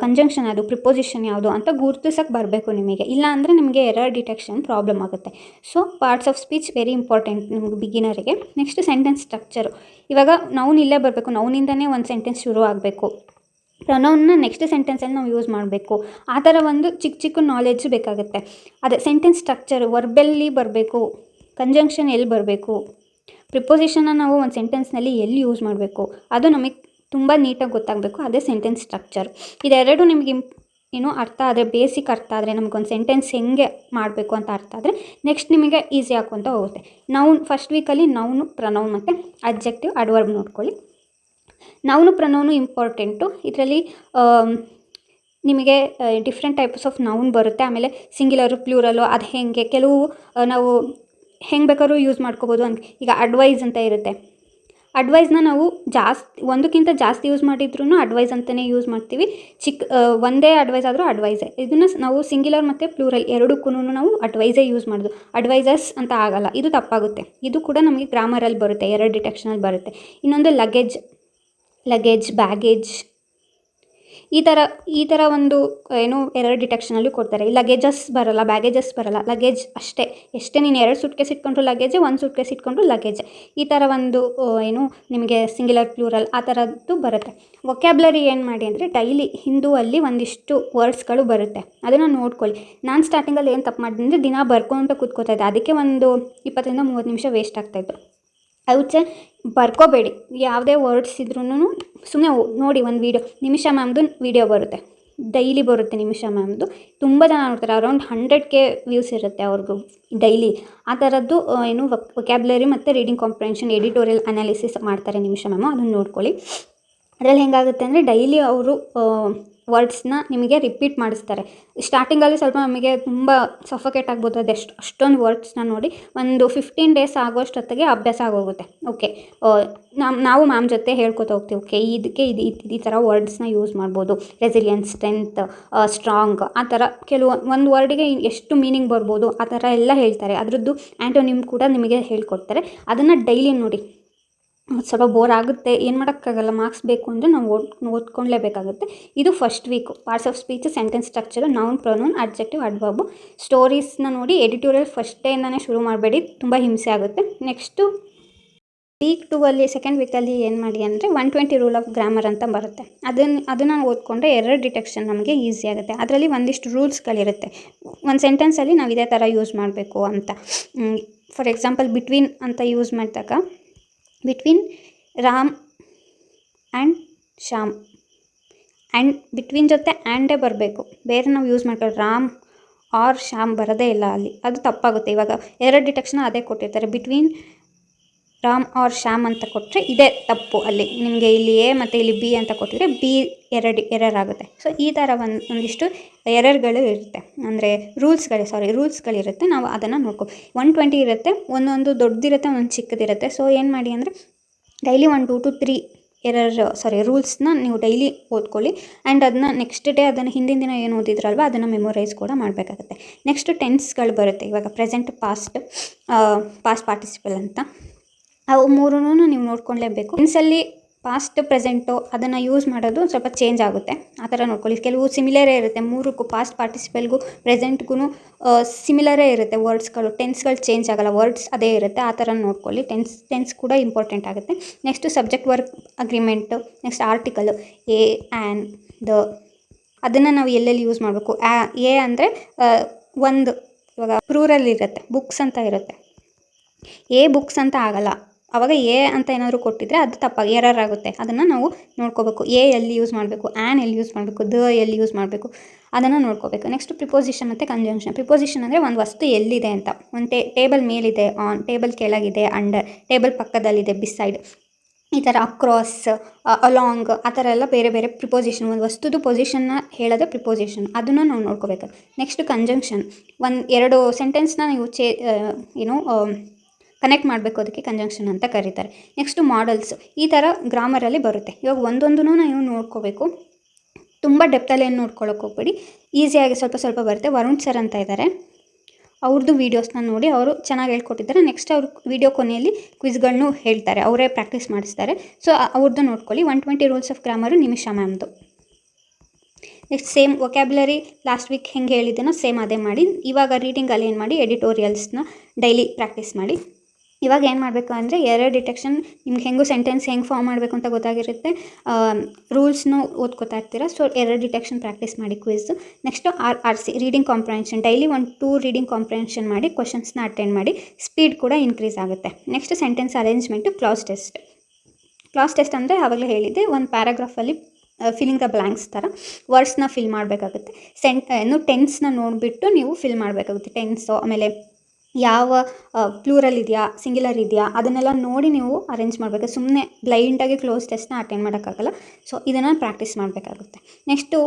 ಕಂಜಂಕ್ಷನ್ ಯಾವುದು, ಪ್ರಿಪೋಸಿಷನ್ ಯಾವುದು ಅಂತ ಗುರುತಿಸೋಕ್ಕೆ ಬರಬೇಕು ನಿಮಗೆ. ಇಲ್ಲ ಅಂದರೆ ನಿಮಗೆ ಎರರ್ ಡಿಟೆಕ್ಷನ್ ಪ್ರಾಬ್ಲಮ್ ಆಗುತ್ತೆ. So parts of speech very important ನಿಮಗೆ ಬಿಗಿನರಿಗೆ. ನೆಕ್ಸ್ಟ್ ಸೆಂಟೆನ್ಸ್ ಸ್ಟ್ರಕ್ಚರು, ಇವಾಗ ನೌನ್ ಇಲ್ಲೇ ಬರಬೇಕು, ನೌನಿಂದನೇ ಒಂದು ಸೆಂಟೆನ್ಸ್ ಶುರು ಆಗಬೇಕು, ಪ್ರೊನೌನ್ನ ನೆಕ್ಸ್ಟ್ ಸೆಂಟೆನ್ಸಲ್ಲಿ ನಾವು ಯೂಸ್ ಮಾಡಬೇಕು, ಆ ಥರ ಒಂದು ಚಿಕ್ಕ ನಾಲೆಡ್ಜು ಬೇಕಾಗುತ್ತೆ. ಅದೇ ಸೆಂಟೆನ್ಸ್ ಸ್ಟ್ರಕ್ಚರು, ವರ್ಬೆಲ್ಲಿ ಬರಬೇಕು, ಕಂಜಂಕ್ಷನ್ ಎಲ್ಲಿ ಬರಬೇಕು, ಪ್ರಿಪೋಸಿಷನ್ನ ನಾವು ಒಂದು ಸೆಂಟೆನ್ಸ್ನಲ್ಲಿ ಎಲ್ಲಿ ಯೂಸ್ ಮಾಡಬೇಕು, ಅದು ನಮಗೆ ತುಂಬ ನೀಟಾಗಿ ಗೊತ್ತಾಗಬೇಕು. ಅದೇ ಸೆಂಟೆನ್ಸ್ ಸ್ಟ್ರಕ್ಚರ್. ಇದೆರಡು ನಿಮಗೆ ಏನು ಅರ್ಥ ಆದರೆ, ಬೇಸಿಕ್ ಅರ್ಥ ಆದರೆ, ನಮಗೊಂದು ಸೆಂಟೆನ್ಸ್ ಹೆಂಗೆ ಮಾಡಬೇಕು ಅಂತ ಅರ್ಥ ಆದರೆ ನೆಕ್ಸ್ಟ್ ನಿಮಗೆ ಈಸಿ ಆಗುವಂತ ಹೋಗುತ್ತೆ. ನೌನ್ ಫಸ್ಟ್ ವೀಕಲ್ಲಿ ನೌನು, ಪ್ರನೌನ್ ಮತ್ತು ಅಡ್ಜೆಕ್ಟಿವ್, ಅಡ್ವರ್ಬ್ ನೋಡ್ಕೊಳ್ಳಿ. Noun ಪ್ರನೌನು important. ಇದರಲ್ಲಿ ನಿಮಗೆ ಡಿಫ್ರೆಂಟ್ ಟೈಪ್ಸ್ ಆಫ್ ನೌನ್ ಬರುತ್ತೆ. ಆಮೇಲೆ ಸಿಂಗ್ಯುಲರು, ಪ್ಲೂರಲು, ಅದು ಹೆಂಗೆ ಕೆಲವು ನಾವು ಹೆಂಗೆ ಬೇಕಾದ್ರೂ ಯೂಸ್ ಮಾಡ್ಕೋಬೋದು. ಅಂತ ಈಗ ಅಡ್ವೈಸ್ ಅಂತ ಇರುತ್ತೆ. ಅಡ್ವೈಸ್ನ ನಾವು ಒಂದಕ್ಕಿಂತ ಜಾಸ್ತಿ ಯೂಸ್ ಮಾಡಿದ್ರೂ ಅಡ್ವೈಸ್ ಅಂತಲೇ ಯೂಸ್ ಮಾಡ್ತೀವಿ. ಒಂದೇ ಅಡ್ವೈಸ್ ಆದರೂ ಅಡ್ವೈಸೇ. ಇದನ್ನು ನಾವು ಸಿಂಗ್ಯುಲರ್ ಮತ್ತು ಪ್ಲೂರಲ್ ಎರಡಕ್ಕೂ ನಾವು ಅಡ್ವೈಸೇ ಯೂಸ್ ಮಾಡೋದು. ಅಡ್ವೈಸರ್ಸ್ ಅಂತ ಆಗಲ್ಲ, ಇದು ತಪ್ಪಾಗುತ್ತೆ. ಇದು ಕೂಡ ನಮಗೆ ಗ್ರಾಮರಲ್ಲಿ ಬರುತ್ತೆ, ಎರರ್ ಡಿಟೆಕ್ಷನಲ್ಲಿ ಬರುತ್ತೆ. ಇನ್ನೊಂದು ಲಗೇಜ್, ಬ್ಯಾಗೇಜ್, ಈ ಥರ ಒಂದು ಏನು ಎರರ್ ಡಿಟೆಕ್ಷನಲ್ಲೂ ಕೊಡ್ತಾರೆ. ಲಗೇಜಸ್ ಬರಲ್ಲ, ಬ್ಯಾಗೇಜಸ್ ಬರಲ್ಲ, ಲಗೇಜ್ ಅಷ್ಟೇ. ಎಷ್ಟೇ ನೀನು 2 ಸೂಟ್ಕೇಸ್ ಇಟ್ಕೊಂಡ್ರು ಲಗೇಜ್, 1 ಸೂಟ್ಕೇಸ್ ಇಟ್ಕೊಂಡ್ರು ಲಗೇಜ್. ಈ ಥರ ಒಂದು ಏನು ನಿಮಗೆ ಸಿಂಗ್ಯುಲರ್, ಪ್ಲೂರಲ್ ಆ ಥರದ್ದು ಬರುತ್ತೆ. ವೊಕ್ಯಾಬ್ಲರಿ ಏನು ಮಾಡಿ ಅಂದರೆ ಡೈಲಿ ಹಿಂದೂವಲ್ಲಿ ಒಂದಿಷ್ಟು ವರ್ಡ್ಸ್ಗಳು ಬರುತ್ತೆ, ಅದನ್ನು ನೋಡ್ಕೊಳ್ಳಿ. ನಾನು ಸ್ಟಾರ್ಟಿಂಗಲ್ಲಿ ಏನು ತಪ್ಪು ಮಾಡಿದೆ ಅಂದರೆ ದಿನ ಬರ್ಕೊಂತ ಕೂತ್ಕೋತಾ ಇದ್ದೆ. ಅದಕ್ಕೆ ಒಂದು 20-30 ನಿಮಿಷ ವೇಸ್ಟ್ ಆಗ್ತಾಯಿತ್ತು. ಐ ಬರ್ಕೋಬೇಡಿ. ಯಾವುದೇ ವರ್ಡ್ಸ್ ಇದ್ರೂ ಸುಮ್ಮನೆ ನೋಡಿ. ಒಂದು ನಿಮಿಷ ಮ್ಯಾಮ್ದು ವೀಡಿಯೋ ಬರುತ್ತೆ, ಡೈಲಿ ಬರುತ್ತೆ ನಿಮಿಷ ಮ್ಯಾಮ್ದು. ತುಂಬ ಜನ ನೋಡ್ತಾರೆ, ಅರೌಂಡ್ 100K ವ್ಯೂಸ್ ಇರುತ್ತೆ ಅವ್ರಿಗೂ ಡೈಲಿ. ಆ ಥರದ್ದು ಏನು ವೊಕ್ಯಾಬ್ಲರಿ ಮತ್ತು ರೀಡಿಂಗ್ ಕಾಂಪ್ರಿಹೆನ್ಷನ್, ಎಡಿಟೋರಿಯಲ್ ಅನಾಲಿಸಿಸ್ ಮಾಡ್ತಾರೆ ನಿಮಿಷ ಮ್ಯಾಮು, ಅದನ್ನು ನೋಡ್ಕೊಳ್ಳಿ. ಅದರಲ್ಲಿ ಹೆಂಗಾಗುತ್ತೆ ಅಂದರೆ ಡೈಲಿ ಅವರು ವರ್ಡ್ಸ್ನ ನಿಮಗೆ ರಿಪೀಟ್ ಮಾಡಿಸ್ತಾರೆ. ಸ್ಟಾರ್ಟಿಂಗಲ್ಲಿ ಸ್ವಲ್ಪ ನಮಗೆ ತುಂಬ ಸಫೋಕೇಟ್ ಆಗ್ಬೋದು, ಅಷ್ಟೊಂದು ವರ್ಡ್ಸ್ನ ನೋಡಿ. ಒಂದು 15 ಡೇಸ್ ಆಗೋಷ್ಟೊತ್ತಿಗೆ ಅಭ್ಯಾಸ ಆಗೋಗುತ್ತೆ. ಓಕೆ, ನಾವು ಮ್ಯಾಮ್ ಜೊತೆ ಹೇಳ್ಕೊತಾ ಹೋಗ್ತೀವಿ. ಓಕೆ, ಇದಕ್ಕೆ ಈ ಥರ ವರ್ಡ್ಸ್ನ ಯೂಸ್ ಮಾಡ್ಬೋದು. ರೆಸಿಲಿಯನ್ಸ್, ಸ್ಟ್ರೆಂತ್, ಸ್ಟ್ರಾಂಗ್, ಆ ಥರ ಒಂದು ವರ್ಡಿಗೆ ಎಷ್ಟು ಮೀನಿಂಗ್ ಬರ್ಬೋದು ಆ ಥರ ಎಲ್ಲ ಹೇಳ್ತಾರೆ. ಅದರದ್ದು ಆ್ಯಂಟೋನಿಮ್ ಕೂಡ ನಿಮಗೆ ಹೇಳ್ಕೊಡ್ತಾರೆ. ಅದನ್ನು ಡೈಲಿ ನೋಡಿ. ಸ್ವಲ್ಪ ಬೋರ್ ಆಗುತ್ತೆ, ಏನು ಮಾಡೋಕ್ಕಾಗಲ್ಲ, ಮಾರ್ಕ್ಸ್ ಬೇಕು ಅಂದರೆ ನಾವು ಓದ್ಕೊಳ್ಳೇಬೇಕಾಗುತ್ತೆ. ಇದು first week. Parts of speech, sentence structure, noun, pronoun, adjective, adverb. ಸ್ಟೋರೀಸ್ನ ನೋಡಿ. ಎಡಿಟೋರಿಯಲ್ ಫಸ್ಟ್ ಡೇಯಿಂದನೇ ಶುರು ಮಾಡಬೇಡಿ, ತುಂಬ ಹಿಂಸೆ ಆಗುತ್ತೆ. ನೆಕ್ಸ್ಟು ವೀಕ್ 2 ಸೆಕೆಂಡ್ ವೀಕಲ್ಲಿ ಏನು ಮಾಡಿ ಅಂದರೆ 120 ರೂಲ್ ಆಫ್ ಗ್ರಾಮರ್ ಅಂತ ಬರುತ್ತೆ. ಅದನ್ನು ಓದ್ಕೊಂಡ್ರೆ ಎರರ್ ಡಿಟೆಕ್ಷನ್ ನಮಗೆ ಈಸಿ ಆಗುತ್ತೆ. ಅದರಲ್ಲಿ ಒಂದಿಷ್ಟು ರೂಲ್ಸ್ಗಳಿರುತ್ತೆ. ಒಂದು ಸೆಂಟೆನ್ಸಲ್ಲಿ ನಾವು ಇದೇ ಥರ ಯೂಸ್ ಮಾಡಬೇಕು ಅಂತ. ಫಾರ್ ಎಕ್ಸಾಂಪಲ್, ಬಿಟ್ವೀನ್ ಅಂತ ಯೂಸ್ ಮಾಡಿದಾಗ between Ram and Shyam, between ಜೊತೆ ಆ್ಯಂಡೇ ಬರಬೇಕು. ಬೇರೆ ನಾವು ಯೂಸ್ ಮಾಡ್ಕೊಳ್ಳಿ, ರಾಮ್ ಆರ್ ಶ್ಯಾಮ್ ಬರೋದೇ ಇಲ್ಲ ಅಲ್ಲಿ, ಅದು ತಪ್ಪಾಗುತ್ತೆ. ಇವಾಗ ಎರರ್ ಡಿಟೆಕ್ಷನ್ ಅದೇ ಕೊಟ್ಟಿರ್ತಾರೆ, ಬಿಟ್ವೀನ್ ರಾಮ್ ಆರ್ ಶ್ಯಾಮ್ ಅಂತ ಕೊಟ್ಟರೆ ಇದೇ ತಪ್ಪು. ಅಲ್ಲಿ ನಿಮಗೆ ಇಲ್ಲಿ ಎ ಮತ್ತು ಇಲ್ಲಿ ಬಿ ಅಂತ ಕೊಟ್ಟಿದ್ರೆ ಬಿ ಎರರ್ ಆಗುತ್ತೆ. ಸೊ ಈ ಥರ ಒಂದಿಷ್ಟು ಎರರ್ಗಳು ಇರುತ್ತೆ, ಅಂದರೆ ರೂಲ್ಸ್ಗಳಿರುತ್ತೆ. ನಾವು ಅದನ್ನು ನೋಡ್ಕೊ. 120 ಇರುತ್ತೆ, ಒಂದೊಂದು ದೊಡ್ಡದಿರುತ್ತೆ, ಒಂದೊಂದು ಚಿಕ್ಕದಿರುತ್ತೆ. ಸೊ ಏನು ಮಾಡಿ ಅಂದರೆ ಡೈಲಿ 1 2 to 3 ರೂಲ್ಸ್ನ ನೀವು ಡೈಲಿ ಓದ್ಕೊಳ್ಳಿ. ಆ್ಯಂಡ್ ಅದನ್ನ ನೆಕ್ಸ್ಟ್ ಡೇ ಅದನ್ನು ಹಿಂದಿನ ದಿನ ಏನು ಓದಿದ್ರಲ್ವ ಅದನ್ನು ಮೆಮೊರೈಸ್ ಕೂಡ ಮಾಡಬೇಕಾಗುತ್ತೆ. ನೆಕ್ಸ್ಟ್ ಟೆನ್ಸ್ಗಳು ಬರುತ್ತೆ. ಇವಾಗ ಪ್ರೆಸೆಂಟ್, ಪಾಸ್ಟ್ ಪಾರ್ಟಿಸಿಪಲ್ ಅಂತ, ಅವು ಮೂರೂ ನೀವು ನೋಡ್ಕೊಳ್ಳೇಬೇಕು. ಟೆನ್ಸಲ್ಲಿ ಪಾಸ್ಟ್, ಪ್ರೆಸೆಂಟು ಅದನ್ನು ಯೂಸ್ ಮಾಡೋದು ಸ್ವಲ್ಪ ಚೇಂಜ್ ಆಗುತ್ತೆ, ಆ ಥರ ನೋಡ್ಕೊಳ್ಳಿ. ಕೆಲವು ಸಿಮಿಲರೇ ಇರುತ್ತೆ, ಮೂರಕ್ಕೂ, ಪಾಸ್ಟ್ ಪಾರ್ಟಿಸಿಪಲ್ಗೂ ಪ್ರೆಸೆಂಟ್ಗೂ ಸಿಮಿಲರೇ ಇರುತ್ತೆ ವರ್ಡ್ಸ್ಗಳು. ಟೆನ್ಸ್ಗಳು ಚೇಂಜ್ ಆಗೋಲ್ಲ, ವರ್ಡ್ಸ್ ಅದೇ ಇರುತ್ತೆ. ಆ ಥರ ನೋಡ್ಕೊಳ್ಳಿ. ಟೆನ್ಸ್ ಕೂಡ ಇಂಪಾರ್ಟೆಂಟ್ ಆಗುತ್ತೆ. Next subject verb agreement, next article, a, an, the, ಅದನ್ನು ನಾವು ಎಲ್ಲೆಲ್ಲಿ ಯೂಸ್ ಮಾಡಬೇಕು. ಎ ಅಂದರೆ ಒಂದು, ಇವಾಗ ಪ್ಲೂರಲ್ ಇರುತ್ತೆ, ಬುಕ್ಸ್ ಅಂತ ಇರುತ್ತೆ. ಎ ಬುಕ್ಸ್ ಅಂತ ಆಗಲ್ಲ, ಆವಾಗ ಎ ಅಂತ ಏನಾದರೂ ಕೊಟ್ಟಿದ್ರೆ ಅದು ತಪ್ಪಾಗಿ ಎರರ್ ಆಗುತ್ತೆ. ಅದನ್ನು ನಾವು ನೋಡ್ಕೋಬೇಕು. ಎ ಎಲ್ಲಿ ಯೂಸ್ ಮಾಡಬೇಕು, ಆ್ಯನ್ ಎಲ್ಲಿ ಯೂಸ್ ಮಾಡಬೇಕು, ದ ಎಲ್ಲಿ ಯೂಸ್ ಮಾಡಬೇಕು, ಅದನ್ನು ನೋಡ್ಕೋಬೇಕು. ನೆಕ್ಸ್ಟ್ ಪ್ರಿಪೋಸಿಷನ್ ಮತ್ತು ಕಂಜಂಕ್ಷನ್. ಪ್ರಿಪೋಸಿಷನ್ ಅಂದರೆ ಒಂದು ವಸ್ತು ಎಲ್ಲಿದೆ ಅಂತ. ಒಂದು ಟೇಬಲ್ ಮೇಲಿದೆ, ಆನ್, ಟೇಬಲ್ ಕೆಳಗಿದೆ, ಅಂಡರ್, ಟೇಬಲ್ ಪಕ್ಕದಲ್ಲಿದೆ, ಬಿಸೈಡ್, ಈ ಥರ ಅಕ್ರಾಸ್, ಅಲಾಂಗ್, ಆ ಥರ ಎಲ್ಲ ಬೇರೆ ಬೇರೆ ಪ್ರಿಪೋಸಿಷನ್. ಒಂದು ವಸ್ತುದು ಪೊಸಿಷನ್ನ ಹೇಳೋದೇ ಪ್ರಿಪೋಸಿಷನ್, ಅದನ್ನು ನಾವು ನೋಡ್ಕೋಬೇಕು. ನೆಕ್ಸ್ಟ್ ಕಂಜಂಕ್ಷನ್, 2 ಸೆಂಟೆನ್ಸ್ನ ನೀವು ಕನೆಕ್ಟ್ ಮಾಡಬೇಕು, ಅದಕ್ಕೆ ಕಂಜಂಕ್ಷನ್ ಅಂತ ಕರೀತಾರೆ. ನೆಕ್ಸ್ಟು ಮಾಡಲ್ಸ್, ಈ ಥರ ಗ್ರಾಮರಲ್ಲಿ ಬರುತ್ತೆ. ಇವಾಗ ಒಂದೊಂದೂ ನೀವು ನೋಡ್ಕೋಬೇಕು, ತುಂಬ ಡೆಪ್ತಲ್ಲಿ ಏನು ನೋಡ್ಕೊಳ್ಳೋಕೆ ಹೋಗ್ಬೇಡಿ, ಈಸಿಯಾಗಿ ಸ್ವಲ್ಪ ಬರುತ್ತೆ. ವರುಣ್ ಸರ್ ಅಂತ ಇದ್ದಾರೆ, ಅವ್ರದ್ದು ವೀಡಿಯೋಸ್ನ ನೋಡಿ, ಅವರು ಚೆನ್ನಾಗಿ ಹೇಳ್ಕೊಟ್ಟಿದ್ದಾರೆ. ನೆಕ್ಸ್ಟ್ ಅವ್ರ ವೀಡಿಯೋ ಕೊನೆಯಲ್ಲಿ ಕ್ವಿಜ್ಗಳನ್ನೂ ಹೇಳ್ತಾರೆ, ಅವರೇ ಪ್ರಾಕ್ಟೀಸ್ ಮಾಡಿಸ್ತಾರೆ. ಸೊ ಅವ್ರದ್ದು ನೋಡ್ಕೊಳ್ಳಿ. 120 ರೂಲ್ಸ್ ಆಫ್ ಗ್ರಾಮರು ನಿಮಿಷ ಮ್ಯಾಮ್ದು. Next same vocabulary last week ಹೆಂಗೆ ಹೇಳಿದ್ದೇನೋ ಸೇಮ್ ಅದೇ ಮಾಡಿ. ಇವಾಗ ರೀಡಿಂಗಲ್ಲಿ ಏನು ಮಾಡಿ, ಎಡಿಟೋರಿಯಲ್ಸ್ನ ಡೈಲಿ ಪ್ರಾಕ್ಟೀಸ್ ಮಾಡಿ. ಇವಾಗ ಏನು ಮಾಡಬೇಕು ಅಂದರೆ ಎರರ್ ಡಿಟೆಕ್ಷನ್ ನಿಮ್ಗೆ ಹೆಂಗೂ ಸೆಂಟೆನ್ಸ್ ಹೆಂಗೆ ಫಾರ್ಮ್ ಮಾಡಬೇಕು ಅಂತ ಗೊತ್ತಾಗಿರುತ್ತೆ, ರೂಲ್ಸ್ನು ಓದ್ಕೋತಾ ಇರ್ತೀರ. ಸೊ ಎರರ್ ಡಿಟೆಕ್ಷನ್ ಪ್ರಾಕ್ಟೀಸ್ ಮಾಡಿ. Quiz. Next RC reading comprehension, daily 1-2 reading comprehension ಮಾಡಿ, ಕ್ವಶನ್ಸ್ನ ಅಟೆಂಡ್ ಮಾಡಿ, ಸ್ಪೀಡ್ ಕೂಡ ಇನ್ಕ್ರೀಸ್ ಆಗುತ್ತೆ. Next sentence arrangement, class test ಅಂದರೆ ಆವಾಗಲೇ ಹೇಳಿದ್ದೆ, ಒಂದು ಪ್ಯಾರಾಗ್ರಾಫಲ್ಲಿ ಫಿಲ್ಲಿಂಗ್ ದ ಬ್ಲ್ಯಾಂಕ್ಸ್ ಥರ ವರ್ಡ್ಸ್ನ ಫಿಲ್ ಮಾಡಬೇಕಾಗುತ್ತೆ. ಟೆನ್ಸ್ನ ನೋಡಿಬಿಟ್ಟು ನೀವು ಫಿಲ್ ಮಾಡಬೇಕಾಗುತ್ತೆ. ಟೆನ್ಸು, ಆಮೇಲೆ ಯಾವ ಪ್ಲೂರಲ್ ಇದೆಯಾ, ಸಿಂಗ್ಯುಲರ್ ಇದೆಯಾ, ಅದನ್ನೆಲ್ಲ ನೋಡಿ ನೀವು ಅರೇಂಜ್ ಮಾಡಬೇಕು. ಸುಮ್ಮನೆ ಬ್ಲೈಂಡಾಗಿ ಕ್ಲೋಸ್ ಟೆಸ್ಟ್ನ ಅಟೆಂಡ್ ಮಾಡೋಕ್ಕಾಗಲ್ಲ. ಸೊ ಇದನ್ನು ಪ್ರಾಕ್ಟೀಸ್ ಮಾಡಬೇಕಾಗುತ್ತೆ. ನೆಕ್ಸ್ಟು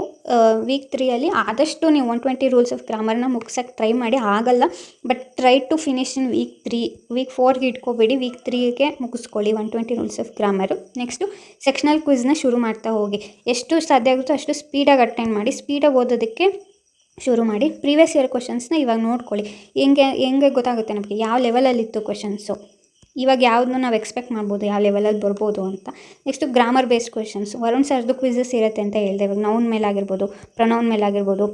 ವೀಕ್ 3 ಆದಷ್ಟು ನೀವು 120 ರೂಲ್ಸ್ ಆಫ್ ಗ್ರಾಮರ್ನ ಮುಗ್ಸೋಕ್ಕೆ ಟ್ರೈ ಮಾಡಿ. ಆಗಲ್ಲ, but try to finish in week 3. Week 4ಗೆ ಇಟ್ಕೋಬೇಡಿ, ವೀಕ್ 3ಗೆ ಮುಗಿಸ್ಕೊಳ್ಳಿ 120 rules of grammar. Next sectional ಕ್ವಿಜ್ನ ಶುರು ಮಾಡ್ತಾ ಹೋಗಿ. ಎಷ್ಟು ಸಾಧ್ಯ ಆಗುತ್ತೋ ಅಷ್ಟು ಸ್ಪೀಡಾಗಿ ಅಟೆಂಡ್ ಮಾಡಿ, ಸ್ಪೀಡಾಗಿ ಓದೋದಕ್ಕೆ ಶುರು ಮಾಡಿ. ಪ್ರೀವಿಯಸ್ ಇಯರ್ ಕ್ವಶನ್ಸ್ನ ಇವಾಗ ನೋಡ್ಕೊಳ್ಳಿ. ಹೆಂಗೆ ಗೊತ್ತಾಗುತ್ತೆ ನಮಗೆ ಯಾವ ಲೆವೆಲಲ್ಲಿತ್ತು ಕ್ವಶನ್ಸು, ಇವಾಗ ಯಾವುದನ್ನು ನಾವು ಎಕ್ಸ್ಪೆಕ್ಟ್ ಮಾಡ್ಬೋದು, ಯಾವ ಲೆವೆಲಲ್ಲಿ ಬರ್ಬೋದು ಅಂತ. Next grammar based questions, Varun ಸರ್ದು ಕ್ವಿಝಸ್ ಇರುತ್ತೆ ಅಂತ ಹೇಳಿದೆ. ಇವಾಗ ನೌನ್ ಮೇಲಾಗಿರ್ಬೋದು, ಪ್ರನೌನ್ ಮೇಲಾಗಿರ್ಬೋದು,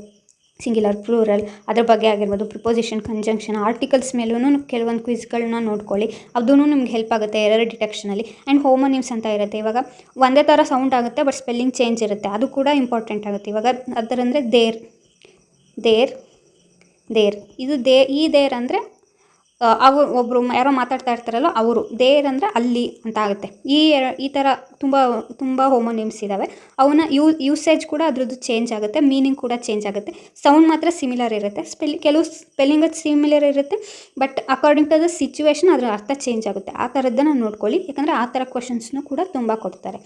ಸಿಂಗ್ಯುಲರ್, ಪ್ಲೂರಲ್ ಅದ್ರ ಬಗ್ಗೆ ಆಗಿರ್ಬೋದು, ಪ್ರಿಪೋಸಿಷನ್, ಕಂಜಂಕ್ಷನ್, ಆರ್ಟಿಕಲ್ಸ್ ಮೇಲೂ ಕೆಲವೊಂದು ಕ್ವಿಜ್ಗಳನ್ನ ನೋಡ್ಕೊಳ್ಳಿ. ಅದೂ ನಿಮ್ಗೆ ಹೆಲ್ಪ್ ಆಗುತ್ತೆ ಎರರ್ ಡಿಟೆಕ್ಷನಲ್ಲಿ. ಆ್ಯಂಡ್ ಹೋಮೋನಿಮ್ಸ್ ಅಂತ ಇರುತ್ತೆ. ಇವಾಗ ಒಂದೇ ಥರ ಸೌಂಡ್ ಆಗುತ್ತೆ, ಬಟ್ ಸ್ಪೆಲ್ಲಿಂಗ್ ಚೇಂಜ್ ಇರುತ್ತೆ, ಅದು ಕೂಡ ಇಂಪಾರ್ಟೆಂಟ್ ಆಗುತ್ತೆ. ಇವಾಗ ಅದರಂದರೆ ದೇರ್, ಇದು ದೇರ್ ಅಂದರೆ ಅವರು ಒಬ್ಬರು ಯಾರೋ ಮಾತಾಡ್ತಾ ಇರ್ತಾರಲ್ಲ ಅವರು. ದೇರ್ ಅಂದರೆ ಅಲ್ಲಿ ಅಂತ ಆಗುತ್ತೆ. ಈ ಥರ ತುಂಬ ಹೋಮೋನಿಮ್ಸ್ ಇದ್ದಾವೆ. ಅವನ್ನ ಯೂಸೇಜ್ ಕೂಡ ಅದ್ರದ್ದು ಚೇಂಜ್ ಆಗುತ್ತೆ, ಮೀನಿಂಗ್ ಕೂಡ ಚೇಂಜ್ ಆಗುತ್ತೆ. ಸೌಂಡ್ ಮಾತ್ರ ಸಿಮಿಲರ್ ಇರುತ್ತೆ, ಕೆಲವು ಸ್ಪೆಲ್ಲಿಂಗ್ ಸಿಮಿಲರ್ ಇರುತ್ತೆ, but according to the situation ಅದರ ಅರ್ಥ ಚೇಂಜ್ ಆಗುತ್ತೆ. ಆ ಥರದ್ದನ್ನು ನೋಡ್ಕೊಳ್ಳಿ, ಯಾಕಂದರೆ ಆ ಥರ ಕ್ವಶನ್ಸ್ನೂ ಕೂಡ ತುಂಬ ಕೊಡ್ತಾರೆ.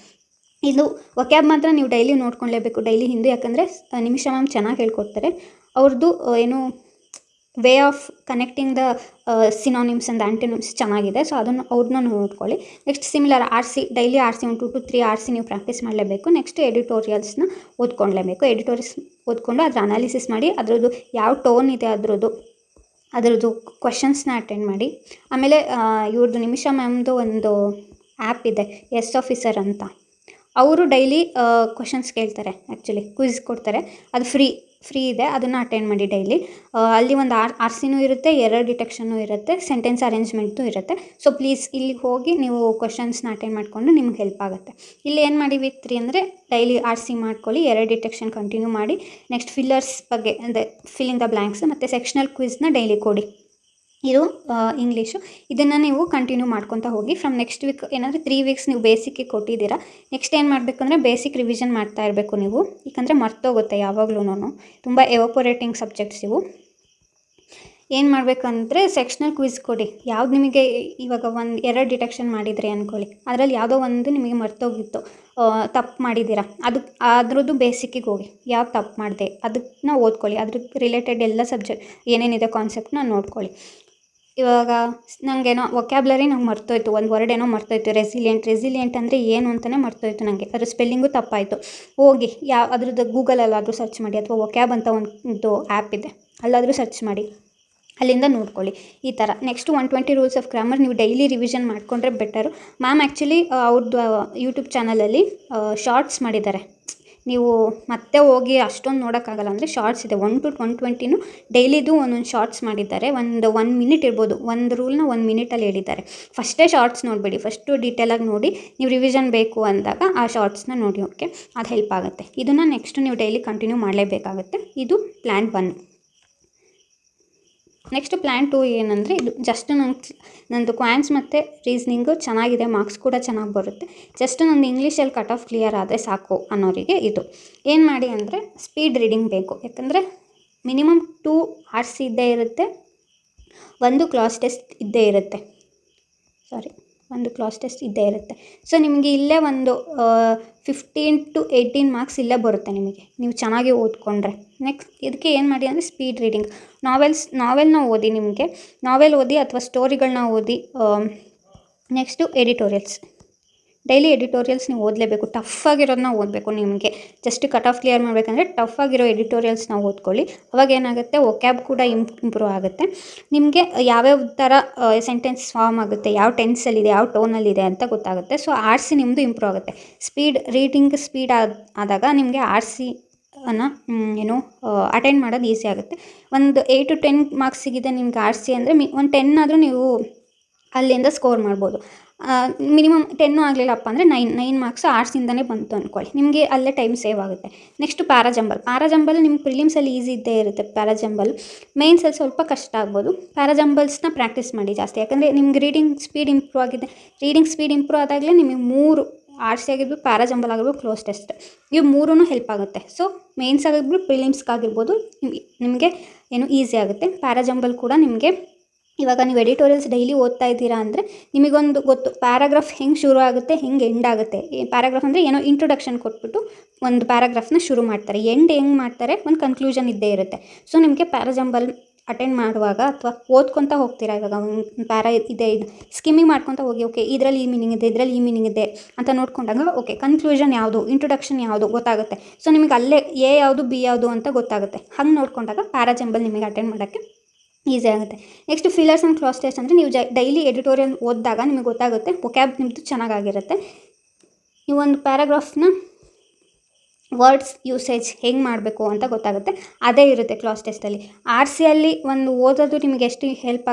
ಇದು ವೊಕ್ಯಾಬ್ ಮಾತ್ರ ನೀವು ಡೈಲಿ ನೋಡ್ಕೊಳ್ಳೇಬೇಕು, ಡೈಲಿ ಹಿಂದಿ. ಯಾಕಂದರೆ ನಿಮಿಷ ಮ್ಯಾಮ್ ಚೆನ್ನಾಗಿ ಹೇಳ್ಕೊಡ್ತಾರೆ. ಅವ್ರದ್ದು ಏನು way of connecting the synonyms and antonyms ಚೆನ್ನಾಗಿದೆ. ಸೊ ಅವ್ರನ್ನ ನೋಡ್ಕೊಳ್ಳಿ. Next similar daily RC 1 to 3 RC ನೀವು ಪ್ರಾಕ್ಟೀಸ್ ಮಾಡಲೇಬೇಕು. ನೆಕ್ಸ್ಟ್ ಎಡಿಟೋರಿಯಲ್ಸ್ನ ಓದ್ಕೊಳ್ಳೇಬೇಕು. ಎಡಿಟೋರಿಯಲ್ಸ್ ಓದ್ಕೊಂಡು ಅದ್ರ ಅನಾಲಿಸಿಸ್ ಮಾಡಿ, ಅದರದ್ದು ಯಾವ ಟೋನ್ ಇದೆ ಅದರದ್ದು ಕ್ವಶನ್ಸ್ನ ಅಟೆಂಡ್ ಮಾಡಿ. ಆಮೇಲೆ ಇವ್ರದ್ದು ನಿಮಿಷ ಮ್ಯಾಮ್ದು ಒಂದು ಆ್ಯಪ್ ಇದೆ, ಎಸ್ ಆಫೀಸರ್ ಅಂತ. ಅವರು ಡೈಲಿ ಕ್ವಶನ್ಸ್ ಕೇಳ್ತಾರೆ, ಆ್ಯಕ್ಚುಲಿ ಕ್ವಿಝ್ ಕೊಡ್ತಾರೆ. ಅದು ಫ್ರೀ ಇದೆ, ಅದನ್ನು ಅಟೆಂಡ್ ಮಾಡಿ ಡೈಲಿ. ಅಲ್ಲಿ ಒಂದು RCನೂ ಇರುತ್ತೆ, ಎರರ್ ಡಿಟೆಕ್ಷನ್ನು ಇರುತ್ತೆ, ಸೆಂಟೆನ್ಸ್ ಅರೇಂಜ್ಮೆಂಟು ಇರುತ್ತೆ. ಸೊ ಪ್ಲೀಸ್ ಇಲ್ಲಿಗೆ ಹೋಗಿ ನೀವು ಕ್ವಶನ್ಸ್ನ ಅಟೆಂಡ್ ಮಾಡಿಕೊಂಡು ನಿಮ್ಗೆ ಹೆಲ್ಪ್ ಆಗುತ್ತೆ. ಇಲ್ಲಿ ಏನು ಮಾಡಿ ವೀಕ್ 3 ಅಂದರೆ ಡೈಲಿ RC ಮಾಡ್ಕೊಳ್ಳಿ, ಎರರ್ ಡಿಟೆಕ್ಷನ್ ಕಂಟಿನ್ಯೂ ಮಾಡಿ. ನೆಕ್ಸ್ಟ್ ಫಿಲ್ಲರ್ಸ್ ಬಗ್ಗೆ ಅಂದರೆ ಫಿಲ್ಲಿಂಗ್ ದ ಬ್ಲ್ಯಾಂಕ್ಸ್ ಮತ್ತು ಸೆಕ್ಷನಲ್ ಕ್ವಿಜ್ನ ಡೈಲಿ ಕೊಡಿ. ಇದು ಇಂಗ್ಲೀಷು. ಇದನ್ನು ನೀವು ಕಂಟಿನ್ಯೂ ಮಾಡ್ಕೊತಾ ಹೋಗಿ. ಫ್ರಮ್ ನೆಕ್ಸ್ಟ್ ವೀಕ್ ಏನಾದರೂ 3 ವೀಕ್ಸ್ ನೀವು ಬೇಸಿಕ್ಕಿಗೆ ಕೊಟ್ಟಿದ್ದೀರಾ. ನೆಕ್ಸ್ಟ್ ಏನು ಮಾಡಬೇಕು ಅಂದರೆ ಬೇಸಿಕ್ ರಿವಿಷನ್ ಮಾಡ್ತಾ ಇರಬೇಕು ನೀವು, ಯಾಕಂದರೆ ಮರ್ತೋಗುತ್ತೆ ಯಾವಾಗ್ಲೂ. ತುಂಬ ಎವಾಪೊರೇಟಿಂಗ್ ಸಬ್ಜೆಕ್ಟ್ಸ್ ಇವು. ಏನು ಮಾಡಬೇಕಂದ್ರೆ ಸೆಕ್ಷನಲ್ ಕ್ವಿಝ್ ಕೊಡಿ. ಯಾವ್ದು ನಿಮಗೆ ಇವಾಗ ಒಂದು ಎರರ್ ಡಿಟೆಕ್ಷನ್ ಮಾಡಿದ್ರಿ ಅಂದ್ಕೊಳ್ಳಿ, ಅದರಲ್ಲಿ ಯಾವುದೋ ಒಂದು ನಿಮಗೆ ಮರ್ತೋಗಿತ್ತು, ತಪ್ಪು ಮಾಡಿದ್ದೀರಾ, ಅದ್ರದ್ದು ಬೇಸಿಕ್ಕಿಗೆ ಹೋಗಿ. ಯಾವ್ದು ತಪ್ಪು ಮಾಡಿದೆ ಅದನ್ನ ಓದ್ಕೊಳ್ಳಿ, ಅದ್ರಿಗೆ ರಿಲೇಟೆಡ್ ಎಲ್ಲ ಸಬ್ಜೆಕ್ಟ್ ಏನೇನಿದೆ ಕಾನ್ಸೆಪ್ಟನ್ನ ನೋಡ್ಕೊಳ್ಳಿ. ಇವಾಗ ನನಗೇನೋ ವೊಕ್ಯಾಬ್ಲರಿ ನಂಗೆ ಮರ್ತೋಯ್ತು, ಒಂದು ವರ್ಡ್ ಏನೋ ಮರ್ತೋಯ್ತು, ರೆಸಿಲಿಯೆಂಟ್ ಅಂದರೆ ಏನು ಅಂತಲೇ ಮರ್ತೋಯ್ತು ನನಗೆ, ಅದ್ರ ಸ್ಪೆಲ್ಲಿಂಗು ತಪ್ಪಾಯಿತು. ಹೋಗಿ ಅದ್ರದ್ದು ಗೂಗಲಲ್ಲಾದರೂ ಸರ್ಚ್ ಮಾಡಿ, ಅಥವಾ ವೊಕ್ಯಾಬ್ ಅಂತ ಒಂದು ಆ್ಯಪ್ ಇದೆ, ಅಲ್ಲಾದರೂ ಸರ್ಚ್ ಮಾಡಿ, ಅಲ್ಲಿಂದ ನೋಡ್ಕೊಳ್ಳಿ. ಈ ಥರ ನೆಕ್ಸ್ಟ್ 120 ರೂಲ್ಸ್ ಆಫ್ ಗ್ರಾಮರ್ ನೀವು ಡೈಲಿ ರಿವಿಷನ್ ಮಾಡಿಕೊಂಡ್ರೆ ಬೆಟರು. ಮ್ಯಾಮ್ ಆ್ಯಕ್ಚುಲಿ ಅವ್ರದ್ದು ಯೂಟ್ಯೂಬ್ ಚಾನಲಲ್ಲಿ ಶಾರ್ಟ್ಸ್ ಮಾಡಿದ್ದಾರೆ. ನೀವು ಮತ್ತೆ ಹೋಗಿ ಅಷ್ಟೊಂದು ನೋಡೋಕ್ಕಾಗಲ್ಲ ಅಂದರೆ ಶಾರ್ಟ್ಸ್ ಇದೆ. 1 to 120 ಡೈಲಿದು ಒಂದೊಂದು ಶಾರ್ಟ್ಸ್ ಮಾಡಿದ್ದಾರೆ. 1 ಮಿನಿಟ್ ಇರ್ಬೋದು, ಒಂದು ರೂಲ್ನ 1 ಮಿನಿಟಲ್ಲಿ ಹೇಳಿದ್ದಾರೆ. ಫಸ್ಟೇ ಶಾರ್ಟ್ಸ್ ನೋಡಬೇಡಿ, ಫಸ್ಟು ಡೀಟೇಲಾಗಿ ನೋಡಿ. ನೀವು ರಿವಿಷನ್ ಬೇಕು ಅಂದಾಗ ಆ ಶಾರ್ಟ್ಸ್ನ ನೋಡಿ, ಓಕೆ, ಅದು ಹೆಲ್ಪ್ ಆಗುತ್ತೆ. ಇದನ್ನು ನೆಕ್ಸ್ಟ್ ನೀವು ಡೈಲಿ ಕಂಟಿನ್ಯೂ ಮಾಡಲೇಬೇಕಾಗುತ್ತೆ. ಇದು ಪ್ಲ್ಯಾನ್ 1. ನೆಕ್ಸ್ಟ್ ಪ್ಲ್ಯಾನ್ 2 ಏನಂದರೆ, ಇದು ಜಸ್ಟ್ ನಂದು ಕ್ವಾನ್ಸ್ ಮತ್ತು ರೀಸ್ನಿಂಗು ಚೆನ್ನಾಗಿದೆ, ಮಾರ್ಕ್ಸ್ ಕೂಡ ಚೆನ್ನಾಗಿ ಬರುತ್ತೆ. ಜಸ್ಟ್ ನಂದು ಇಂಗ್ಲೀಷಲ್ಲಿ ಕಟ್ ಆಫ್ ಕ್ಲಿಯರ್ ಆದರೆ ಸಾಕು ಅನ್ನೋರಿಗೆ ಇದು. ಏನು ಮಾಡಿ ಅಂದರೆ ಸ್ಪೀಡ್ ರೀಡಿಂಗ್ ಬೇಕು, ಯಾಕಂದರೆ ಮಿನಿಮಮ್ 2 RC ಇದ್ದೇ ಇರುತ್ತೆ, ಒಂದು ಕ್ಲಾಸ್ ಟೆಸ್ಟ್ ಇದ್ದೇ ಇರುತ್ತೆ. ಸೊ ನಿಮಗೆ ಇಲ್ಲೇ ಒಂದು 15 to 18 ಮಾರ್ಕ್ಸ್ ಇಲ್ಲೇ ಬರುತ್ತೆ ನಿಮಗೆ, ನೀವು ಚೆನ್ನಾಗಿ ಓದ್ಕೊಂಡ್ರೆ. ನೆಕ್ಸ್ಟ್ ಇದಕ್ಕೆ ಏನು ಮಾಡಿ ಅಂದರೆ ಸ್ಪೀಡ್ ರೀಡಿಂಗ್. ನಾವೆಲ್ನ ಓದಿ, ನಿಮಗೆ ನಾವೆಲ್ ಓದಿ ಅಥವಾ ಸ್ಟೋರಿಗಳನ್ನ ಓದಿ. ನೆಕ್ಸ್ಟು ಡೈಲಿ ಎಡಿಟೋರಿಯಲ್ಸ್ ನೀವು ಓದಲೇಬೇಕು. ಟಫ್ ಆಗಿರೋದನ್ನ ಓದಬೇಕು. ನಿಮಗೆ ಜಸ್ಟ್ ಕಟ್ ಆಫ್ ಕ್ಲಿಯರ್ ಮಾಡಬೇಕಂದ್ರೆ ಟಫ್ ಆಗಿರೋ ಎಡಿಟೋರಿಯಲ್ಸ್ನ ಓದ್ಕೊಳ್ಳಿ. ಅವಾಗ ಏನಾಗುತ್ತೆ, ವೊಕ್ಯಾಬ್ ಕೂಡ ಇಂಪ್ರೂವ್ ಆಗುತ್ತೆ. ನಿಮಗೆ ಯಾವ್ಯಾವ ಥರ ಸೆಂಟೆನ್ಸ್ ಫಾರ್ಮ್ ಆಗುತ್ತೆ, ಯಾವ ಟೆನ್ಸಲ್ಲಿದೆ, ಯಾವ ಟೋನಲ್ಲಿದೆ ಅಂತ ಗೊತ್ತಾಗುತ್ತೆ. ಸೊ RC ನಿಮ್ಮದು ಇಂಪ್ರೂವ್ ಆಗುತ್ತೆ. ರೀಡಿಂಗ್ ಸ್ಪೀಡ್ ಆದಾಗ ನಿಮಗೆ RC ಅಟೆಂಡ್ ಮಾಡೋದು ಈಸಿ ಆಗುತ್ತೆ. ಒಂದು 8 to 10 ಮಾರ್ಕ್ಸ್ ಸಿಗಿದೆ ನಿಮ್ಗೆ RC ಅಂದರೆ ಒಂದು 10 ಆದರೂ ನೀವು ಅಲ್ಲಿಂದ ಸ್ಕೋರ್ ಮಾಡ್ಬೋದು. ಮಿನಿಮಮ್ 10 ಆಗಲಿಲ್ಲಪ್ಪ ಅಂದರೆ 9 ಮಾರ್ಕ್ಸ್ RCಯಿಂದನೇ ಬಂತು ಅಂದ್ಕೊಳ್ಳಿ, ನಿಮಗೆ ಅಲ್ಲೇ ಟೈಮ್ ಸೇವ್ ಆಗುತ್ತೆ. ನೆಕ್ಸ್ಟು ಪ್ಯಾರಾಜಂಬಲ್ ನಿಮ್ಗೆ ಪ್ರಿಲಿಮ್ಸಲ್ಲಿ ಈಸಿ ಇದ್ದೇ ಇರುತ್ತೆ. ಪ್ಯಾರಾಜಂಬಲ್ ಮೇನ್ಸಲ್ಲಿ ಸ್ವಲ್ಪ ಕಷ್ಟ ಆಗ್ಬೋದು. ಪ್ಯಾರಾಜಂಬಲ್ಸ್ನ ಪ್ರಾಕ್ಟೀಸ್ ಮಾಡಿ ಜಾಸ್ತಿ, ಯಾಕಂದರೆ ನಿಮ್ಗೆ ರೀಡಿಂಗ್ ಸ್ಪೀಡ್ ಇಂಪ್ರೂವ್ ಆಗಿದೆ. ರೀಡಿಂಗ್ ಸ್ಪೀಡ್ ಇಂಪ್ರೂವ್ ಆದಾಗಲೇ ನಿಮಗೆ 3 ಆರ್ ಸಿ ಆಗಿರ್ಬೋದು, ಪ್ಯಾರಾಜಂಬಲ್ ಆಗಿರ್ಬೋದು, ಕ್ಲೋಸ್ ಟೆಸ್ಟ್ ಇವು ಮೂರೂ ಹೆಲ್ಪ್ ಆಗುತ್ತೆ. ಸೊ ಮೇನ್ಸ್ ಆಗಿರ್ಬೋದು, ಪ್ರಿಲಿಮ್ಸ್ಗಾಗಿರ್ಬೋದು ನಿಮಗೆ ಏನು ಈಸಿ ಆಗುತ್ತೆ. ಪ್ಯಾರಾಜಂಬಲ್ ಕೂಡ ನಿಮಗೆ ಇವಾಗ ನೀವು ಎಡಿಟೋರಿಯಲ್ಸ್ ಡೈಲಿ ಓದ್ತಾ ಇದ್ದೀರಾ ಅಂದರೆ ನಿಮಗೊಂದು ಗೊತ್ತು ಪ್ಯಾರಾಗ್ರಾಫ್ ಹೆಂಗೆ ಶುರು ಆಗುತ್ತೆ, ಹೆಂಗೆ ಎಂಡ್ ಆಗುತ್ತೆ. ಪ್ಯಾರಾಗ್ರಾಫ್ ಅಂದರೆ ಏನೋ ಇಂಟ್ರೊಡಕ್ಷನ್ ಕೊಟ್ಬಿಟ್ಟು ಒಂದು ಪ್ಯಾರಾಗ್ರಾಫ್ನ ಶುರು ಮಾಡ್ತಾರೆ, ಎಂಡ್ ಹೆಂಗೆ ಮಾಡ್ತಾರೆ, ಒಂದು ಕನ್ಕ್ಲೂಷನ್ ಇದ್ದೇ ಇರುತ್ತೆ. ಸೊ ನಿಮಗೆ ಪ್ಯಾರಾಜಂಬಲ್ ಅಟೆಂಡ್ ಮಾಡುವಾಗ ಅಥವಾ ಓದ್ಕೊತಾ ಹೋಗ್ತೀರಾ, ಇವಾಗ ಒಂದು ಪ್ಯಾರಾ ಇದೆ, ಇದು ಸ್ಕಿಮ್ಮಿಂಗ್ ಮಾಡ್ಕೊತಾ ಹೋಗಿ, ಓಕೆ ಇದರಲ್ಲಿ ಈ ಮೀನಿಂಗ್ ಇದೆ, ಇದರಲ್ಲಿ ಈ ಮೀನಿಂಗ್ ಇದೆ ಅಂತ ನೋಡ್ಕೊಂಡಾಗ ಓಕೆ ಕನ್ಕ್ಲೂಷನ್ ಯಾವುದು, ಇಂಟ್ರೊಡಕ್ಷನ್ ಯಾವುದು ಗೊತ್ತಾಗುತ್ತೆ. ಸೊ ನಿಮಗೆ ಅಲ್ಲೇ ಎ ಯಾವುದು, ಬಿ ಯಾವುದು ಅಂತ ಗೊತ್ತಾಗುತ್ತೆ. ಹಂಗೆ ನೋಡ್ಕೊಂಡಾಗ ಪ್ಯಾರಾಜಂಬಲ್ ನಿಮಗೆ ಅಟೆಂಡ್ ಮಾಡೋಕ್ಕೆ ಈಸಿ ಆಗುತ್ತೆ. Next fillers and cross test ಅಂದರೆ ನೀವು ಡೈಲಿ ಎಡಿಟೋರಿಯಲ್ ಓದಿದಾಗ ನಿಮಗೆ ಗೊತ್ತಾಗುತ್ತೆ, ವೊಕ್ಯಾಬ್ ನಿಮ್ಮದು ಚೆನ್ನಾಗಿರುತ್ತೆ. ನೀವು ಒಂದು ಪ್ಯಾರಾಗ್ರಾಫ್ನ ವರ್ಡ್ಸ್ ಯೂಸೇಜ್ ಹೆಂಗೆ ಮಾಡಬೇಕು ಅಂತ ಗೊತ್ತಾಗುತ್ತೆ. ಅದೇ ಇರುತ್ತೆ ಕ್ಲಾಸ್ ಟೆಸ್ಟಲ್ಲಿ. ಆರ್ ಸಿಯಲ್ಲಿ ಒಂದು ಓದೋದು ನಿಮಗೆ ಎಷ್ಟು ಹೆಲ್ಪ್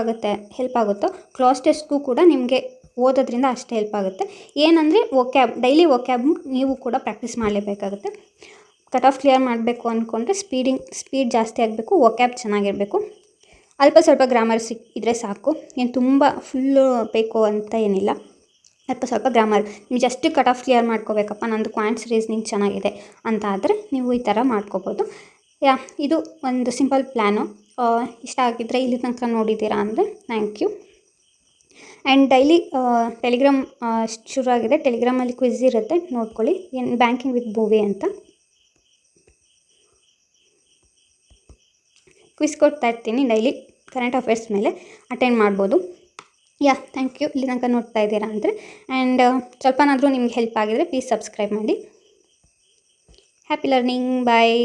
ಆಗುತ್ತೋ ಕ್ಲಾಸ್ ಟೆಸ್ಟ್ಗೂ ಕೂಡ ನಿಮಗೆ ಓದೋದ್ರಿಂದ ಅಷ್ಟು ಹೆಲ್ಪ್ ಆಗುತ್ತೆ. ಏನಂದರೆ ಡೈಲಿ ವೊಕ್ಯಾಬ್ ನೀವು ಕೂಡ ಪ್ರಾಕ್ಟೀಸ್ ಮಾಡಲೇಬೇಕಾಗುತ್ತೆ. ಕಟ್ ಆಫ್ ಕ್ಲಿಯರ್ ಮಾಡಬೇಕು ಅಂದ್ಕೊಂಡ್ರೆ ಸ್ಪೀಡ್ ಜಾಸ್ತಿ ಆಗಬೇಕು, ವೊಕ್ಯಾಬ್ ಚೆನ್ನಾಗಿರಬೇಕು, ಅಲ್ಪ ಸ್ವಲ್ಪ ಗ್ರಾಮರ್ ಇದ್ದರೆ ಸಾಕು. ಏನು ತುಂಬ ಫುಲ್ಲು ಬೇಕು ಅಂತ ಏನಿಲ್ಲ, ಅಲ್ಪ ಸ್ವಲ್ಪ ಗ್ರಾಮರ್. ನೀವು ಜಸ್ಟ್ ಕಟ್ ಆಫ್ ಕ್ಲಿಯರ್ ಮಾಡ್ಕೋಬೇಕಪ್ಪ, ನಂದು ಕ್ವಾಂಟ್ಸ್ ರೀಸ್ನಿಂಗ್ ಚೆನ್ನಾಗಿದೆ ಅಂತ ಆದರೆ ನೀವು ಈ ಥರ ಮಾಡ್ಕೋಬೋದು. ಇದು ಒಂದು ಸಿಂಪಲ್ ಪ್ಲ್ಯಾನು. ಇಷ್ಟ ಆಗಿದ್ದರೆ ಇಲ್ಲಿ ತನಕ ನೋಡಿದ್ದೀರಾ ಅಂದರೆ thank you. And daily Telegram ಶುರುವಾಗಿದೆ, ಟೆಲಿಗ್ರಾಮಲ್ಲಿ ಕ್ವಿಝ್ ಇರುತ್ತೆ, ನೋಡ್ಕೊಳ್ಳಿ. ಬ್ಯಾಂಕಿಂಗ್ ವಿತ್ ಭುವಿ ಅಂತ ಕ್ವಿಸ್ ಕೊಡ್ತಾ ಇರ್ತೀನಿ ಡೈಲಿ, ಕರೆಂಟ್ ಅಫೇರ್ಸ್ ಮೇಲೆ ಅಟೆಂಡ್ ಮಾಡ್ಬೋದು. Thank you. ಇಲ್ಲಿ ತನಕ ನೋಡ್ತಾ ಇದ್ದೀರಾ ಅಂದರೆ. ಆ್ಯಂಡ್ ಸ್ವಲ್ಪನಾದರೂ ನಿಮ್ಗೆ ಹೆಲ್ಪ್ ಆಗಿದರೆ ಪ್ಲೀಸ್ ಸಬ್ಸ್ಕ್ರೈಬ್ ಮಾಡಿ. Happy learning. ಬಾಯ್.